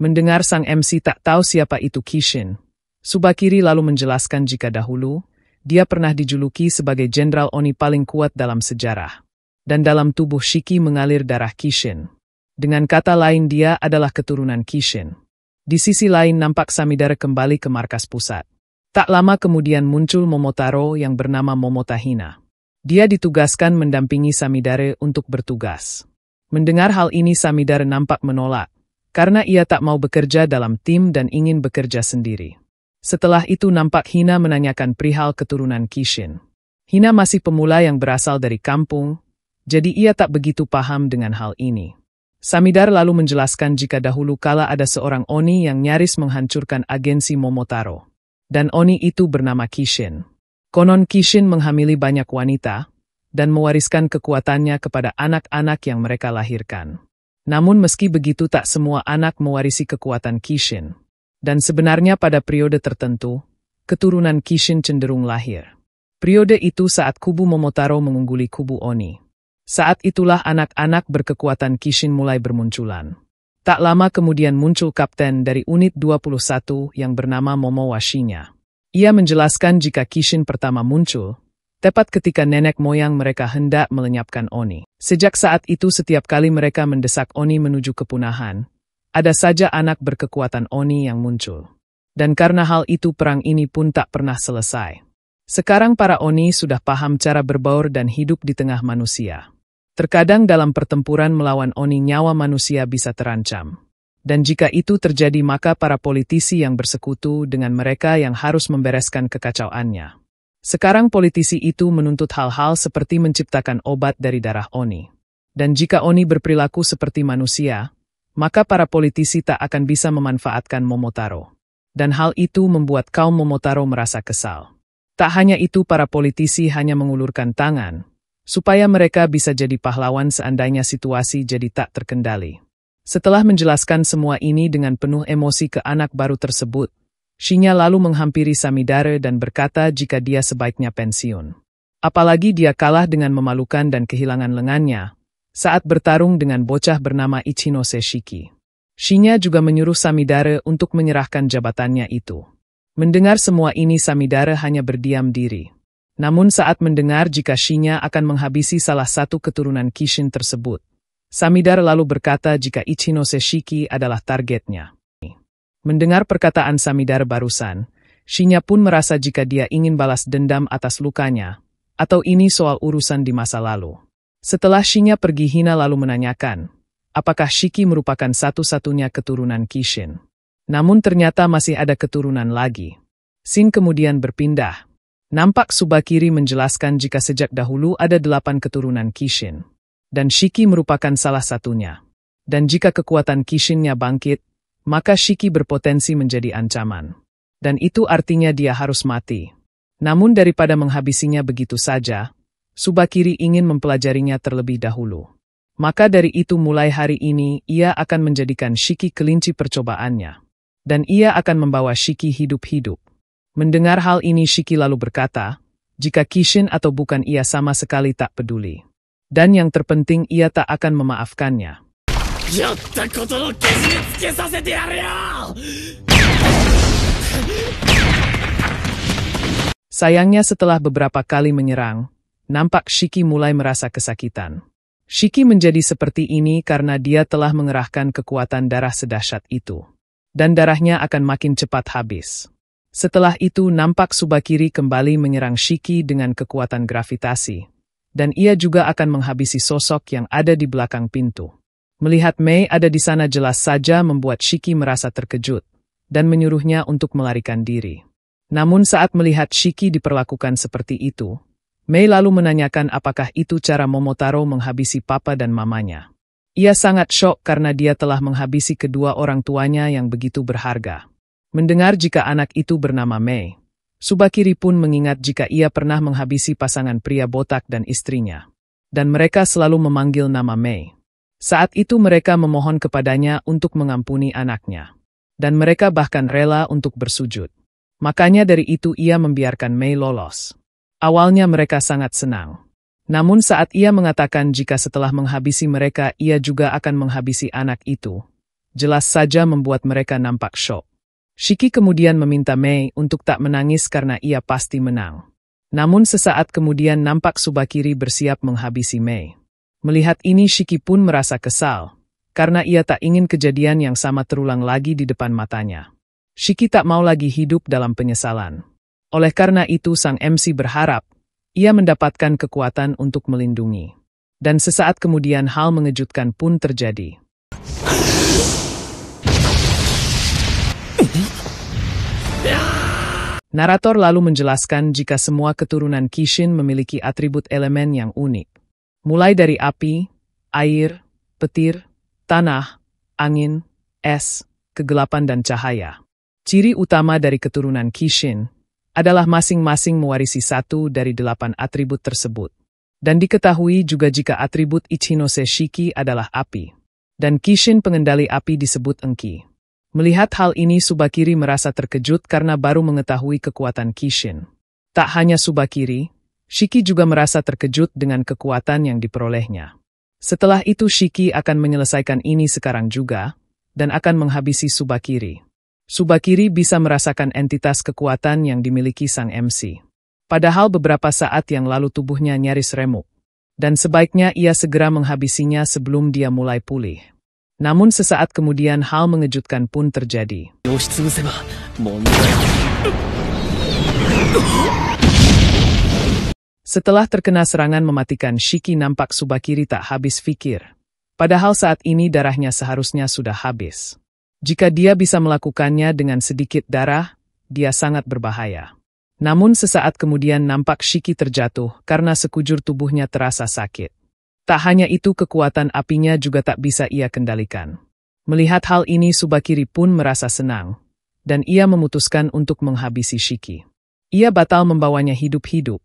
Mendengar sang MC tak tahu siapa itu Kishin, Tsubakiri lalu menjelaskan jika dahulu, dia pernah dijuluki sebagai jenderal Oni paling kuat dalam sejarah. Dan dalam tubuh Shiki mengalir darah Kishin. Dengan kata lain dia adalah keturunan Kishin. Di sisi lain nampak Samidare kembali ke markas pusat. Tak lama kemudian muncul Momotaro yang bernama Momotahina. Dia ditugaskan mendampingi Samidare untuk bertugas. Mendengar hal ini Samidare nampak menolak, karena ia tak mau bekerja dalam tim dan ingin bekerja sendiri. Setelah itu nampak Hina menanyakan perihal keturunan Kishin. Hina masih pemula yang berasal dari kampung, jadi ia tak begitu paham dengan hal ini. Samidar lalu menjelaskan jika dahulu kala ada seorang Oni yang nyaris menghancurkan agensi Momotaro. Dan Oni itu bernama Kishin. Konon Kishin menghamili banyak wanita, dan mewariskan kekuatannya kepada anak-anak yang mereka lahirkan. Namun meski begitu tak semua anak mewarisi kekuatan Kishin. Dan sebenarnya pada periode tertentu, keturunan Kishin cenderung lahir. Periode itu saat kubu Momotaro mengungguli kubu Oni. Saat itulah anak-anak berkekuatan Kishin mulai bermunculan. Tak lama kemudian muncul kapten dari unit 21 yang bernama Momowashinya. Ia menjelaskan jika Kishin pertama muncul, tepat ketika nenek moyang mereka hendak melenyapkan Oni. Sejak saat itu setiap kali mereka mendesak Oni menuju kepunahan, ada saja anak berkekuatan Oni yang muncul. Dan karena hal itu perang ini pun tak pernah selesai. Sekarang para Oni sudah paham cara berbaur dan hidup di tengah manusia. Terkadang dalam pertempuran melawan Oni nyawa manusia bisa terancam. Dan jika itu terjadi maka para politisi yang bersekutu dengan mereka yang harus membereskan kekacauannya. Sekarang politisi itu menuntut hal-hal seperti menciptakan obat dari darah Oni. Dan jika Oni berperilaku seperti manusia, maka para politisi tak akan bisa memanfaatkan Momotaro. Dan hal itu membuat kaum Momotaro merasa kesal. Tak hanya itu, para politisi hanya mengulurkan tangan, supaya mereka bisa jadi pahlawan seandainya situasi jadi tak terkendali. Setelah menjelaskan semua ini dengan penuh emosi ke anak baru tersebut, Shinya lalu menghampiri Samidare dan berkata jika dia sebaiknya pensiun. Apalagi dia kalah dengan memalukan dan kehilangan lengannya saat bertarung dengan bocah bernama Ichinose Shiki. Shinya juga menyuruh Samidare untuk menyerahkan jabatannya itu. Mendengar semua ini Samidare hanya berdiam diri. Namun saat mendengar jika Shinya akan menghabisi salah satu keturunan Kishin tersebut, Samidar lalu berkata jika Ichinose Shiki adalah targetnya. Mendengar perkataan Samidar barusan, Shinya pun merasa jika dia ingin balas dendam atas lukanya, atau ini soal urusan di masa lalu. Setelah Shinya pergi, Hina lalu menanyakan, apakah Shiki merupakan satu-satunya keturunan Kishin. Namun ternyata masih ada keturunan lagi. Scene kemudian berpindah. Nampak Tsubakiri menjelaskan jika sejak dahulu ada 8 keturunan Kishin. Dan Shiki merupakan salah satunya. Dan jika kekuatan Kishinnya bangkit, maka Shiki berpotensi menjadi ancaman. Dan itu artinya dia harus mati. Namun daripada menghabisinya begitu saja, Tsubakiri ingin mempelajarinya terlebih dahulu. Maka dari itu mulai hari ini ia akan menjadikan Shiki kelinci percobaannya. Dan ia akan membawa Shiki hidup-hidup. Mendengar hal ini Shiki lalu berkata, jika Kishin atau bukan ia sama sekali tak peduli. Dan yang terpenting ia tak akan memaafkannya. Sayangnya setelah beberapa kali menyerang, nampak Shiki mulai merasa kesakitan. Shiki menjadi seperti ini karena dia telah mengerahkan kekuatan darah sedahsyat itu. Dan darahnya akan makin cepat habis. Setelah itu nampak Tsubakiri kembali menyerang Shiki dengan kekuatan gravitasi. Dan ia juga akan menghabisi sosok yang ada di belakang pintu. Melihat Mei ada di sana jelas saja membuat Shiki merasa terkejut. Dan menyuruhnya untuk melarikan diri. Namun saat melihat Shiki diperlakukan seperti itu, Mei lalu menanyakan apakah itu cara Momotaro menghabisi papa dan mamanya. Ia sangat syok karena dia telah menghabisi kedua orang tuanya yang begitu berharga. Mendengar jika anak itu bernama Mei, Tsubakiri pun mengingat jika ia pernah menghabisi pasangan pria botak dan istrinya. Dan mereka selalu memanggil nama Mei. Saat itu mereka memohon kepadanya untuk mengampuni anaknya. Dan mereka bahkan rela untuk bersujud. Makanya dari itu ia membiarkan Mei lolos. Awalnya mereka sangat senang. Namun saat ia mengatakan jika setelah menghabisi mereka ia juga akan menghabisi anak itu, jelas saja membuat mereka nampak syok. Shiki kemudian meminta Mei untuk tak menangis karena ia pasti menang. Namun sesaat kemudian nampak Tsubakiri bersiap menghabisi Mei. Melihat ini Shiki pun merasa kesal, karena ia tak ingin kejadian yang sama terulang lagi di depan matanya. Shiki tak mau lagi hidup dalam penyesalan. Oleh karena itu sang MC berharap, ia mendapatkan kekuatan untuk melindungi. Dan sesaat kemudian hal mengejutkan pun terjadi. Narator lalu menjelaskan jika semua keturunan Kishin memiliki atribut elemen yang unik. Mulai dari api, air, petir, tanah, angin, es, kegelapan dan cahaya. Ciri utama dari keturunan Kishin adalah masing-masing mewarisi 1 dari 8 atribut tersebut. Dan diketahui juga jika atribut Ichinose Shiki adalah api. Dan Kishin pengendali api disebut Enki. Melihat hal ini Tsubakiri merasa terkejut karena baru mengetahui kekuatan Kishin. Tak hanya Tsubakiri, Shiki juga merasa terkejut dengan kekuatan yang diperolehnya. Setelah itu Shiki akan menyelesaikan ini sekarang juga, dan akan menghabisi Tsubakiri. Tsubakiri bisa merasakan entitas kekuatan yang dimiliki sang MC. Padahal beberapa saat yang lalu tubuhnya nyaris remuk. Dan sebaiknya ia segera menghabisinya sebelum dia mulai pulih. Namun sesaat kemudian hal mengejutkan pun terjadi. Setelah terkena serangan mematikan Shiki nampak Tsubakiri tak habis pikir. Padahal saat ini darahnya seharusnya sudah habis. Jika dia bisa melakukannya dengan sedikit darah, dia sangat berbahaya. Namun sesaat kemudian nampak Shiki terjatuh karena sekujur tubuhnya terasa sakit. Tak hanya itu kekuatan apinya juga tak bisa ia kendalikan. Melihat hal ini Tsubakiri pun merasa senang. Dan ia memutuskan untuk menghabisi Shiki. Ia batal membawanya hidup-hidup.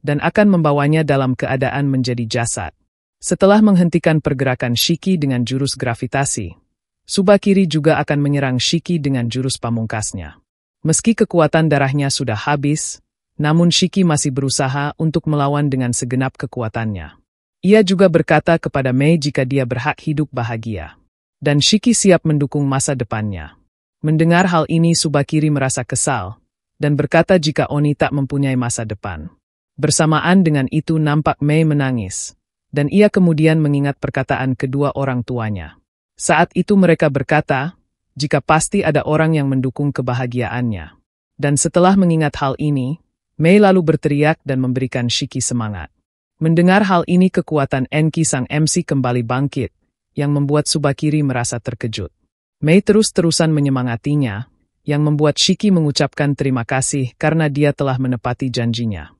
Dan akan membawanya dalam keadaan menjadi jasad. Setelah menghentikan pergerakan Shiki dengan jurus gravitasi, Tsubakiri juga akan menyerang Shiki dengan jurus pamungkasnya. Meski kekuatan darahnya sudah habis, namun Shiki masih berusaha untuk melawan dengan segenap kekuatannya. Ia juga berkata kepada Mei jika dia berhak hidup bahagia. Dan Shiki siap mendukung masa depannya. Mendengar hal ini Tsubakiri merasa kesal, dan berkata jika Oni tak mempunyai masa depan. Bersamaan dengan itu nampak Mei menangis, dan ia kemudian mengingat perkataan kedua orang tuanya. Saat itu mereka berkata, jika pasti ada orang yang mendukung kebahagiaannya. Dan setelah mengingat hal ini, Mei lalu berteriak dan memberikan Shiki semangat. Mendengar hal ini kekuatan Enki sang MC kembali bangkit, yang membuat Tsubakiri merasa terkejut. Mei terus-terusan menyemangatinya, yang membuat Shiki mengucapkan terima kasih karena dia telah menepati janjinya.